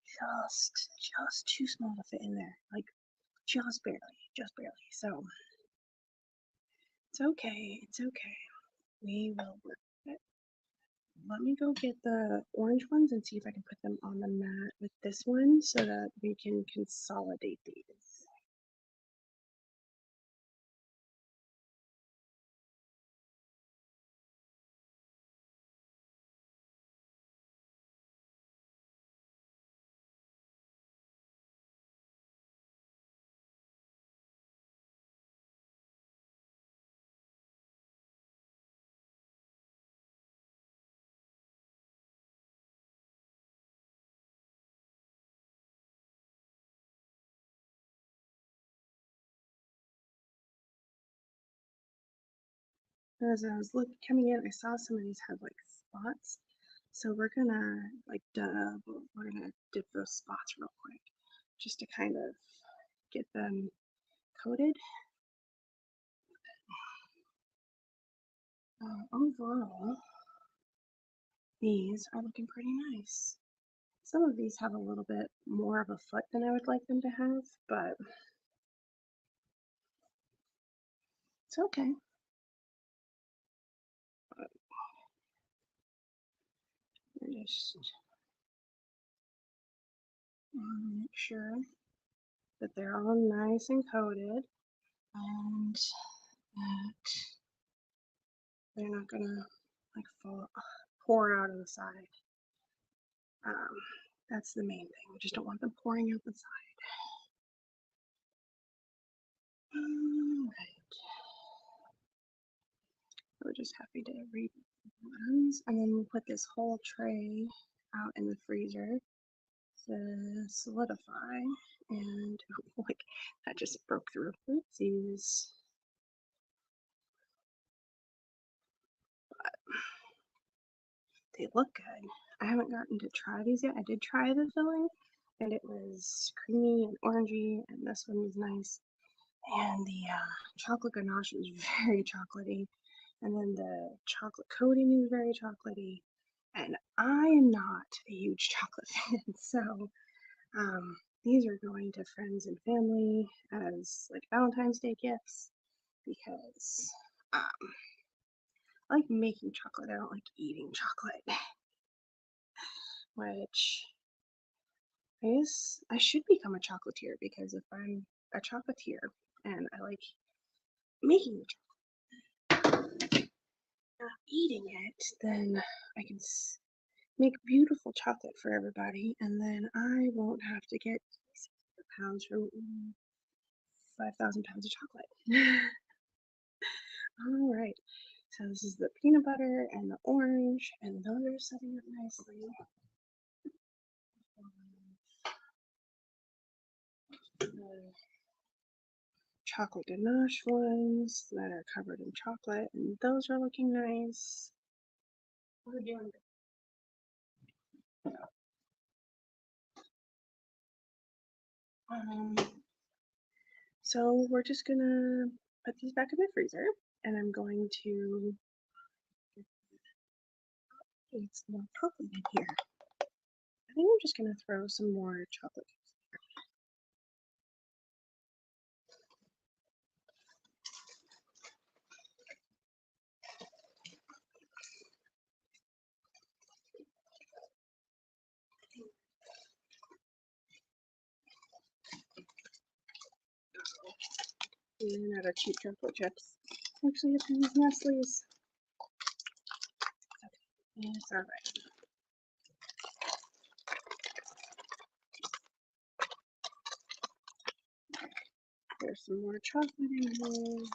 just too small to fit in there, like just barely, just barely. So it's okay, it's okay. We will work it. Let me go get the orange ones and see if I can put them on the mat with this one so that we can consolidate these. As I was coming in, I saw some of these had like spots. So we're gonna we're gonna dip those spots real quick, just to kind of get them coated. Overall, these are looking pretty nice. Some of these have a little bit more of a foot than I would like them to have, but it's okay. But I just want to make sure that they're all nice and coated and that they're not gonna like pour out of the side. Um, that's the main thing. We just don't want them pouring out the side. Alright. We're just happy to read ones. And then we'll put this whole tray out in the freezer to solidify. And like that just broke through. Oopsies. But they look good. I haven't gotten to try these yet. I did try the filling and it was creamy and orangey, and this one was nice. And the chocolate ganache is very chocolatey, and then the chocolate coating is very chocolatey. And I am not a huge chocolate fan, so these are going to friends and family as like Valentine's Day gifts because I like making chocolate. I don't like eating chocolate. Which I guess I should become a chocolatier, because if I'm a chocolatier and I like making the chocolate, not eating it, then I can make beautiful chocolate for everybody, and then I won't have to get pounds from 5,000 pounds of chocolate. All right, so this is the peanut butter and the orange, and those are setting up nicely. The chocolate ganache ones that are covered in chocolate, and those are looking nice. We're doing so we're just gonna put these back in the freezer, and I'm going to get some more chocolate in here. I think I'm just gonna throw some more chocolate. And out of cheap chocolate chips. Actually, I can use Nestle's. Okay, it's all right. There's some more chocolate in here.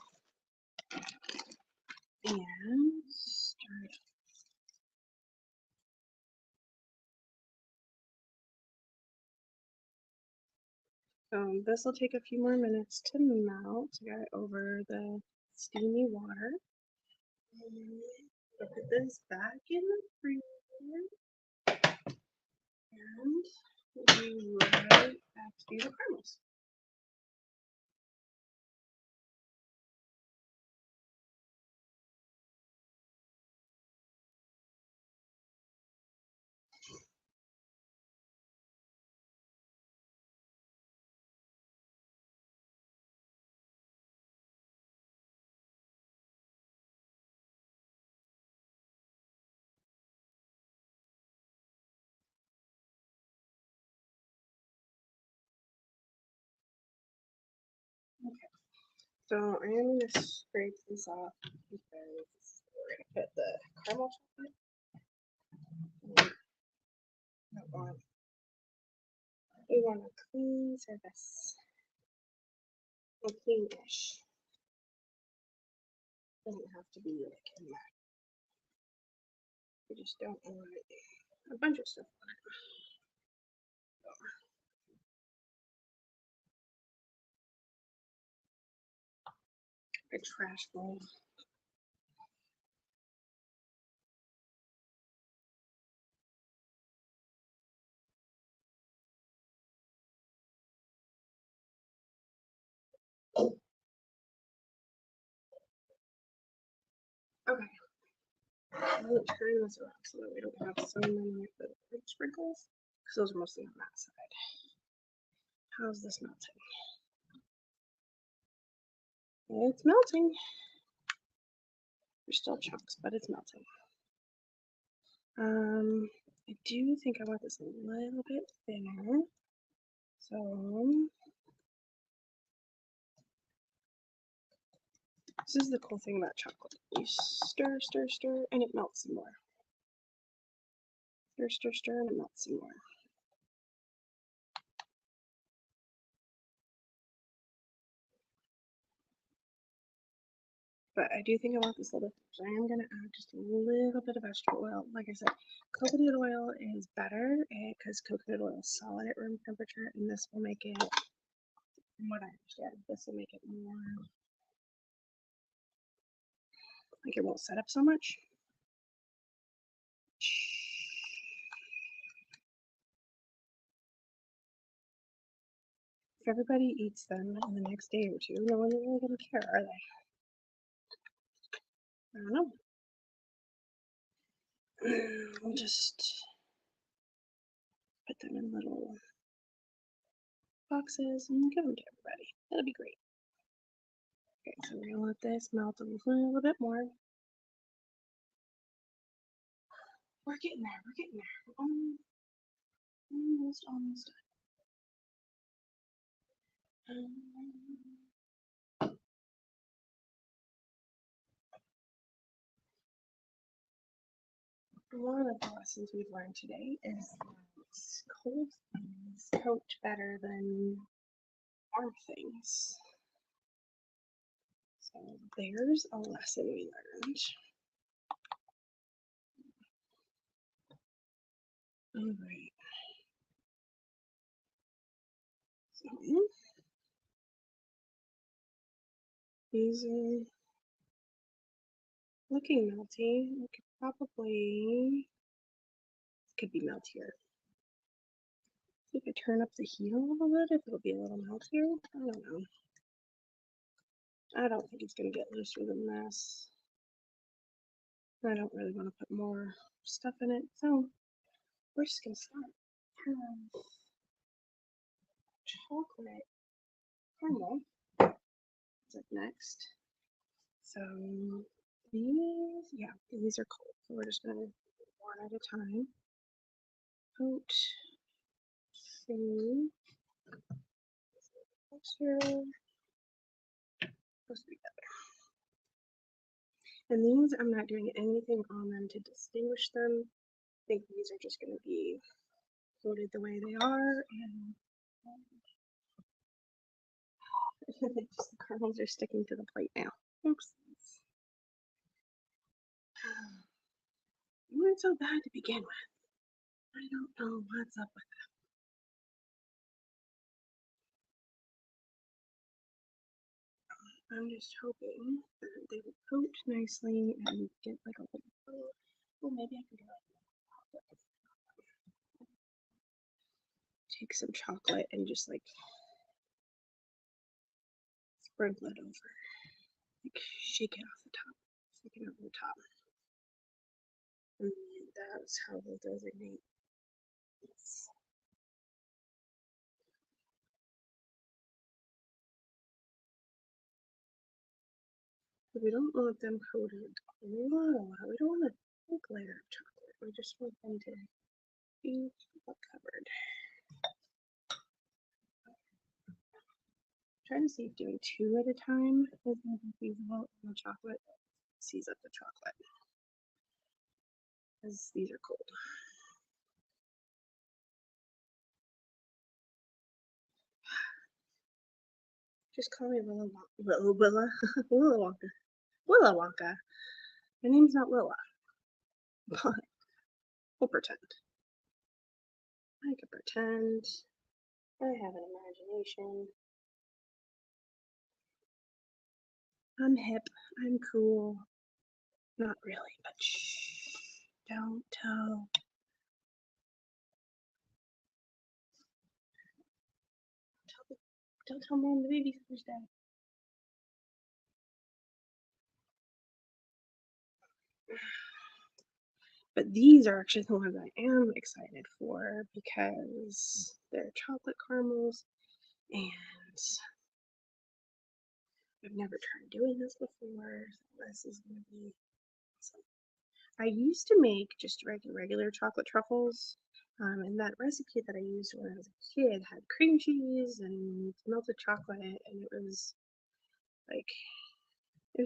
And stir it. This will take a few more minutes to melt. I got it over the steamy water. I'll put this back in the freezer, and we'll be right back to do the caramels. Okay, so I am going to scrape this off because we're going to put the caramel chocolate. We want a clean surface, a clean-ish. Doesn't have to be like a matte. We just don't want a bunch of stuff on it. A trash bowl. Okay. I'm going to turn this around so that we don't have so many of the big sprinkles, because those are mostly on that side. How's this melting? It's melting. There's still chunks, but it's melting. I do think I want this a little bit thinner. So this is the cool thing about chocolate. You stir, stir, stir, and it melts some more. Stir, stir, stir, and it melts some more. But I do think I want this a little bit. So I am going to add just a little bit of vegetable oil. Like I said, coconut oil is better because coconut oil is solid at room temperature, and this will make it, from what I understand, this will make it more, like it won't set up so much. If everybody eats them in the next day or two, no one's really going to care, are they? I don't know. We'll just put them in little boxes and give them to everybody. That'll be great. Okay, so we're gonna let this melt a little bit more. We're getting there. We're getting there. Almost done. One of the lessons we've learned today is that cold things coat better than warm things. So there's a lesson we learned. All right. So these are looking melty. We could probably could be meltier. If I turn up the heat a little bit, if it'll be a little meltier. I don't know. I don't think it's gonna get looser than this. I don't really want to put more stuff in it, so we're just gonna start. Chocolate caramel is up next. So these are cold. So we're just gonna one at a time. Coat, see, texture, supposed to be better. And these, I'm not doing anything on them to distinguish them. I think these are just going to be coated the way they are, and just the kernels are sticking to the plate now. Oops. You weren't so bad to begin with. I don't know what's up with them. I'm just hoping that they will coat nicely and get like a little, well, maybe I can do it. Take some chocolate and just like sprinkle it over. Like shake it off the top. Shake it over the top. And that's how we'll designate this. But we don't want them coated a lot. We don't want a thick layer of chocolate. We just want them to be covered. Trying to see if doing two at a time is going to be feasible in the chocolate. Seize up the chocolate. Because these are cold. Just call me Willa Wonka. Willa Wonka. My name's not Willa. But we'll pretend. I can pretend. I have an imagination. I'm hip. I'm cool. Not really, but shh. Don't tell. Don't tell Mom the babysitter's dead. But these are actually the ones I am excited for because they're chocolate caramels and I've never tried doing this before. So this is going to be awesome. I used to make just regular chocolate truffles, and that recipe that I used when I was a kid had cream cheese and melted chocolate, and it was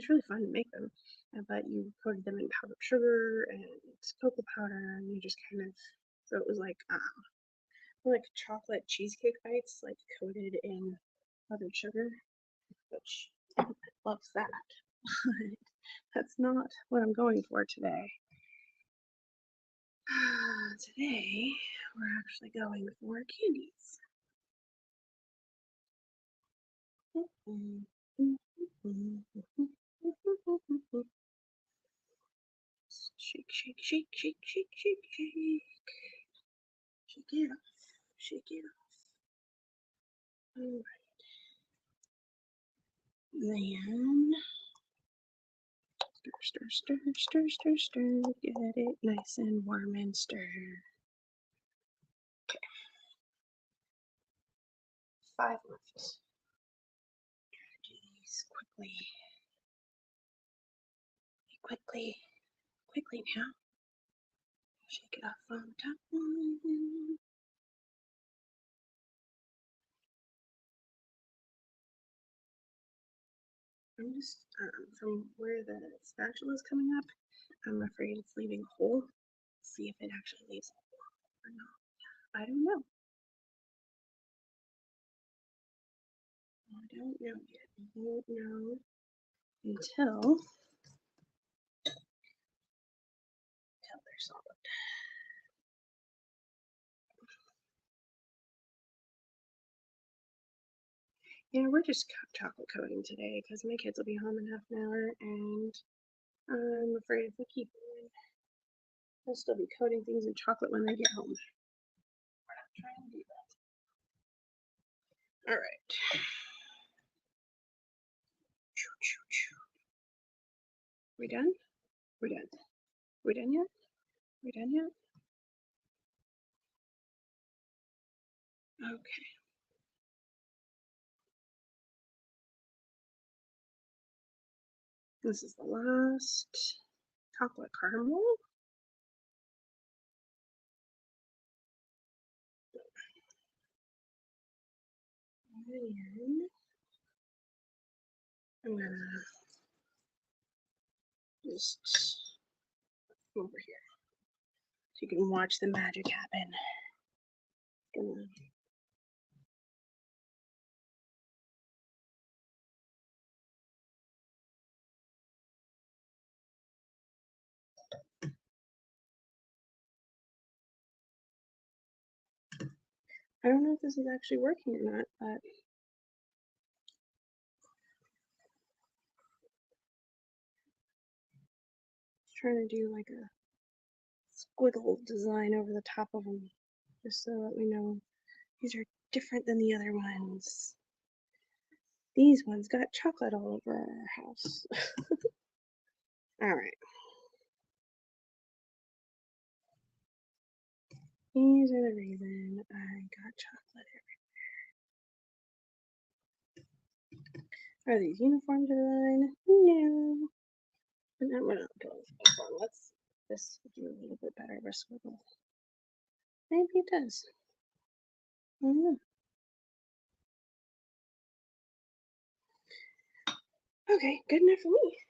really fun to make them. But you coated them in powdered sugar and cocoa powder, and you just kind of, so it was like chocolate cheesecake bites, like coated in powdered sugar, which loves that. But that's not what I'm going for today. Today, we're actually going for candies. Shake, shake, shake, shake, shake, shake, shake. Shake it off. Shake it off. Alright. Then stir, stir, stir, stir, stir. Get it nice and warm and stir. Okay. 5 left. Do these quickly. Quickly now. Shake it off from the top. I'm just, from where the spatula is coming up, I'm afraid it's leaving a hole. See if it actually leaves a hole or not. I don't know. I don't know yet. I won't know until they're solid. Yeah, we're just chocolate coating today because my kids will be home in half an hour, and I'm afraid if we keep going, they'll still be coating things in chocolate when they get home. We're not trying to do that. All right. We done? We're done. We done yet? We done yet? Okay. This is the last chocolate caramel. And I'm gonna just over here so you can watch the magic happen. I don't know if this is actually working or not, but trying to do like a squiggle design over the top of them, just so that we know these are different than the other ones. These ones got chocolate all over our house. All right. These are the reason I got chocolate everywhere. Are these uniform design? No. But now we're not going uniform. Let's this do a little bit better of a squiggle. Maybe it does. I don't know. Okay, good enough for me.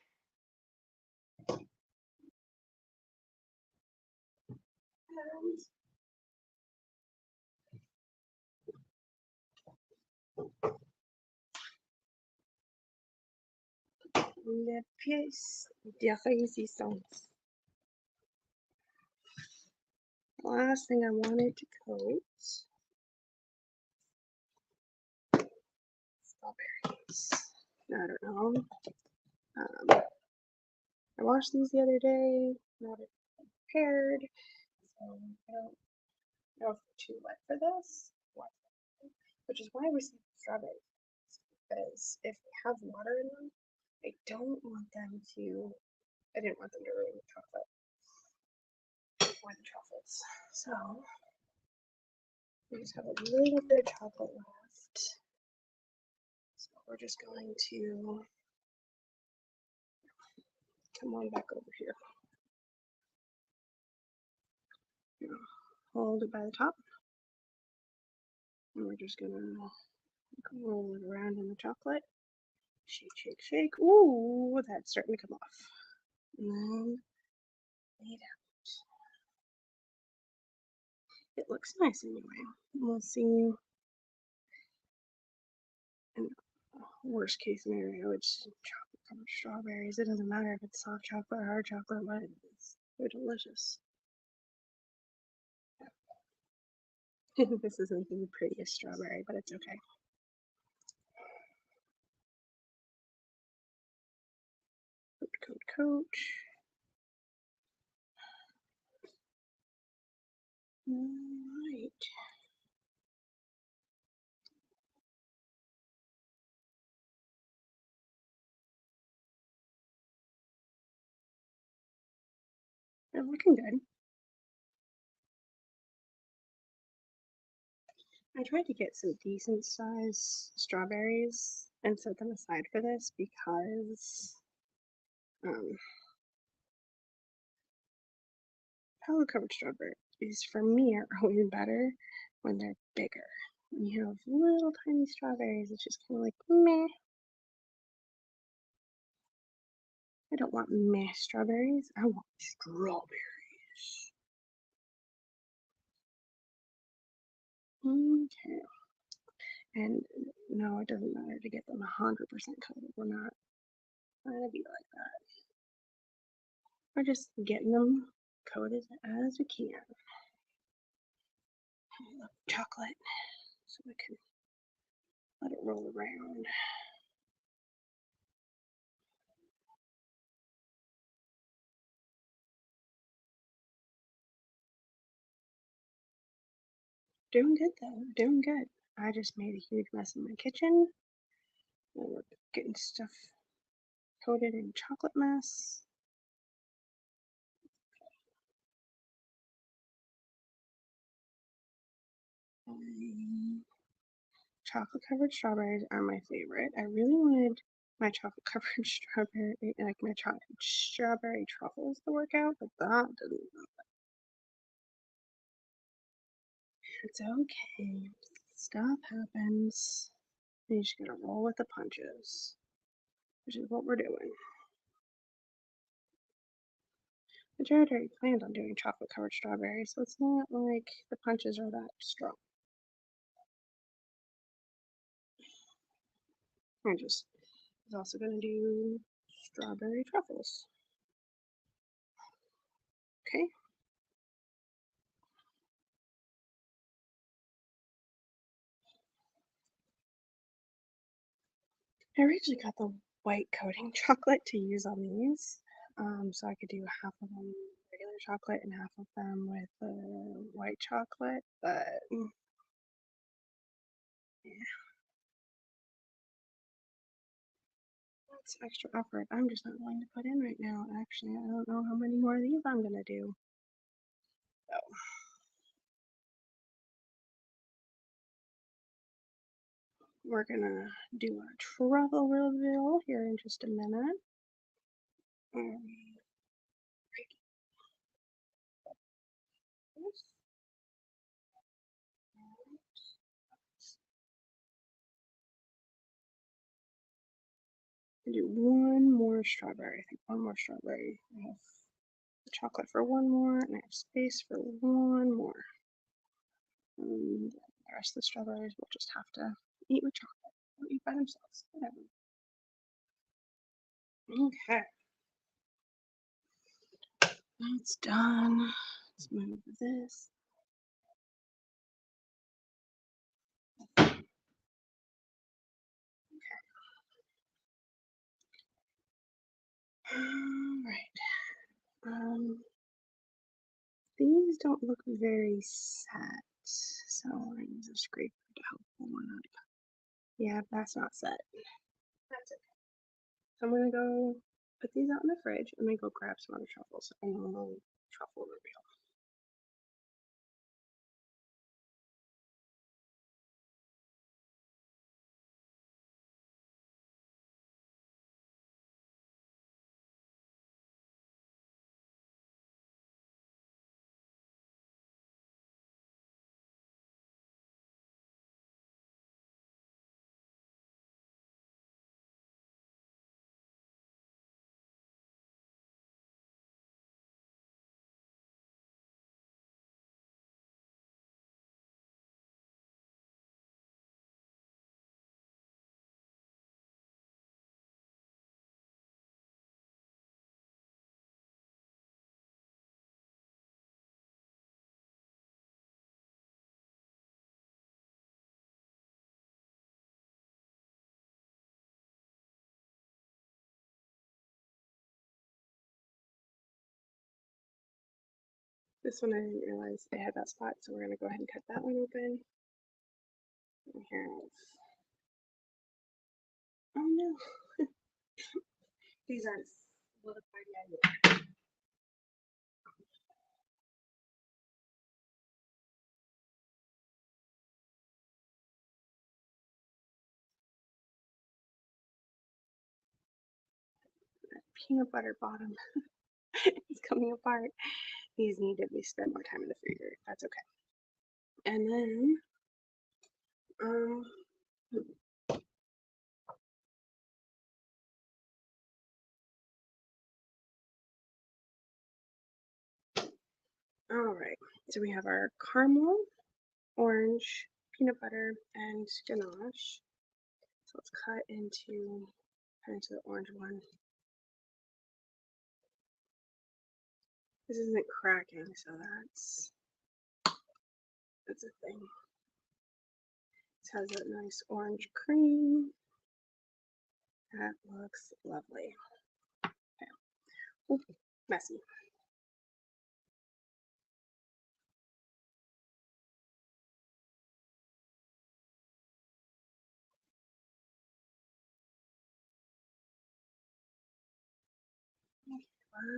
Les pièces de résistance. Last thing I wanted to coat. Strawberries. I don't know. I washed these the other day. Not prepared. So I don't know if they're too wet for this. Which is why we see strawberries. Because if they have water in them, I don't want them to. I didn't want them to ruin the chocolate or the truffles. So we just have a little bit of chocolate left. So we're just going to come on back over here. Hold it by the top. And we're just gonna roll it around in the chocolate. Shake, shake, shake. Ooh, that's starting to come off. And then lay it out. It looks nice anyway. We'll see. In worst case scenario, it's chocolate covered strawberries. It doesn't matter if it's soft chocolate or hard chocolate, what it is. They're delicious. This isn't the prettiest strawberry, but it's okay. Coat, coat, coat. Alright. They're looking good. I tried to get some decent size strawberries and set them aside for this because um, powder covered strawberries for me are always better when they're bigger. When you have little tiny strawberries, it's just kind of like meh. I don't want meh strawberries. I want strawberries. Okay. And no, it doesn't matter to get them 100% coated. We're not trying to be like that. We're just getting them coated as we can. Chocolate, so we can let it roll around. Doing good though, doing good. I just made a huge mess in my kitchen. And we're getting stuff coated in chocolate mess. Chocolate covered strawberries are my favorite. I really wanted my chocolate covered strawberry, like my strawberry truffles to work out, but that didn't. It's okay. Stuff happens. You just gotta roll with the punches, which is what we're doing. But Jared already planned on doing chocolate covered strawberries, so it's not like the punches are that strong. I just was also gonna do strawberry truffles. Okay. I originally got the white coating chocolate to use on these, so I could do half of them regular chocolate and half of them with white chocolate, but yeah, that's extra effort I'm just not willing to put in right now. Actually, I don't know how many more of these I'm gonna do. So we're gonna do our truffle reveal here in just a minute. Do one more strawberry. I think one more strawberry. I have the chocolate for one more, and I have space for one more. And the rest of the strawberries we'll just have to eat with chocolate or eat by themselves. Whatever. Okay. That's done. Let's move this. Alright. These don't look very set, so I'm gonna use a scraper to help pull one out. Yeah, that's not set. That's it. So I'm gonna go put these out in the fridge and then go grab some other truffles and we'll truffle reveal. This one I didn't realize it had that spot, so we're gonna go ahead and cut that one open. We have, oh no, these aren't solidified yet. peanut butter bottom is coming apart. These need to be spent more time in the freezer. That's okay. And then, um, all right. So we have our caramel, orange, peanut butter, and ganache. So let's cut into the orange one. This isn't cracking, so that's a thing. It has that nice orange cream. That looks lovely. Okay. Ooh, messy.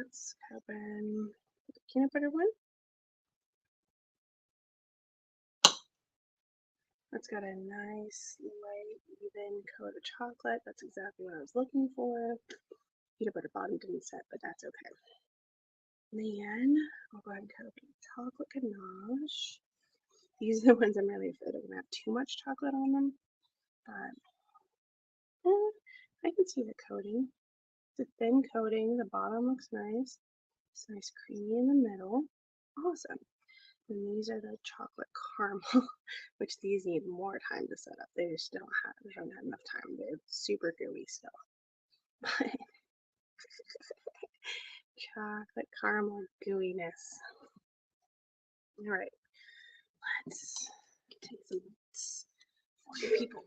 Let's open the peanut butter one. That's got a nice, light, even coat of chocolate. That's exactly what I was looking for. Peanut butter bottom didn't set, but that's okay. Then I'll go ahead and cut open chocolate ganache. These are the ones I'm really afraid are gonna have too much chocolate on them, but I can see the coating. It's a thin coating. The bottom looks nice. It's nice creamy in the middle. Awesome. And these are the chocolate caramel, which these need more time to set up. They just haven't had enough time. They're super gooey still. Chocolate caramel gooiness. All right, let's take some notes for the people.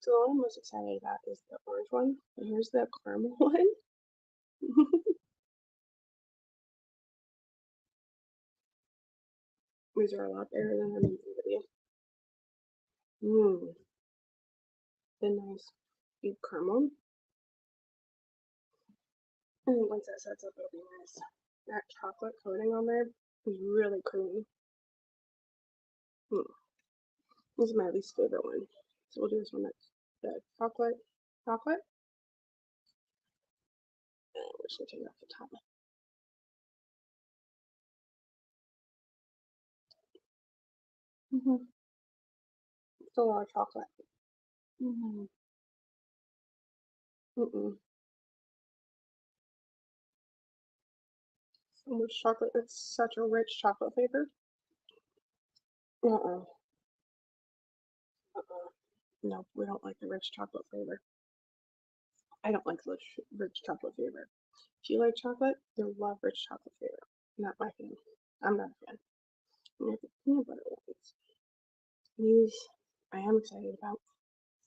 So the one I'm most excited about is the orange one. And here's the caramel one. These are a lot better than the video. The nice deep caramel. And once that sets up, it'll be nice. That chocolate coating on there is really creamy. This is my least favorite one. So we'll do this one next. The chocolate. And we're just gonna take it off the top. It's a lot of chocolate. So much chocolate. It's such a rich chocolate flavor. Uh-uh. No, we don't like the rich chocolate flavor. I don't like the rich chocolate flavor. If you like chocolate, you'll love rich chocolate flavor. Not my fan. I'm not a fan. And the peanut butter ones. These I am excited about.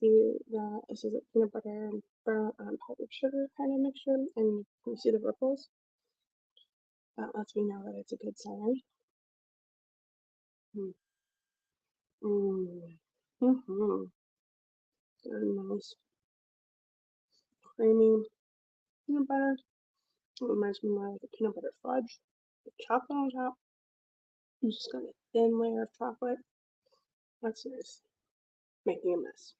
This is a peanut butter and powdered sugar kind of mixture, and you see the ripples. That lets me know that it's a good sign. Very nice, creamy peanut butter. It reminds me more like a peanut butter fudge with chocolate on top. You just got a thin layer of chocolate. That's nice. Making a mess.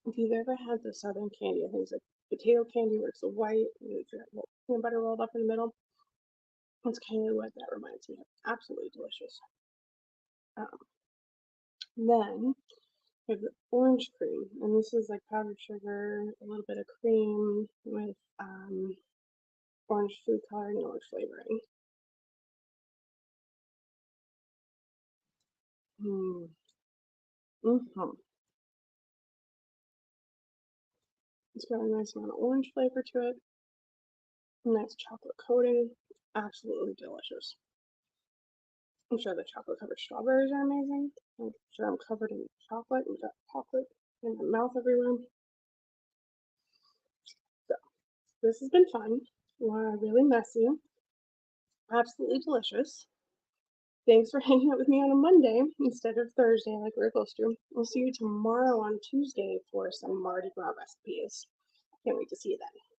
If you've ever had the southern candy, I think it's like potato candy where it's the white and it's got peanut butter rolled up in the middle. That's kind of what that reminds me of. Absolutely delicious. Then we have the orange cream, and this is like powdered sugar, a little bit of cream with orange food coloring and orange flavoring. It's got a nice amount of orange flavor to it. Nice chocolate coating. Absolutely delicious. I'm sure the chocolate covered strawberries are amazing. I'm sure I'm covered in chocolate and got chocolate in my mouth everywhere. So this has been fun. Really messy. Absolutely delicious. Thanks for hanging out with me on a Monday instead of Thursday like we were supposed to. We'll see you tomorrow on Tuesday for some Mardi Gras recipes. Can't wait to see you then.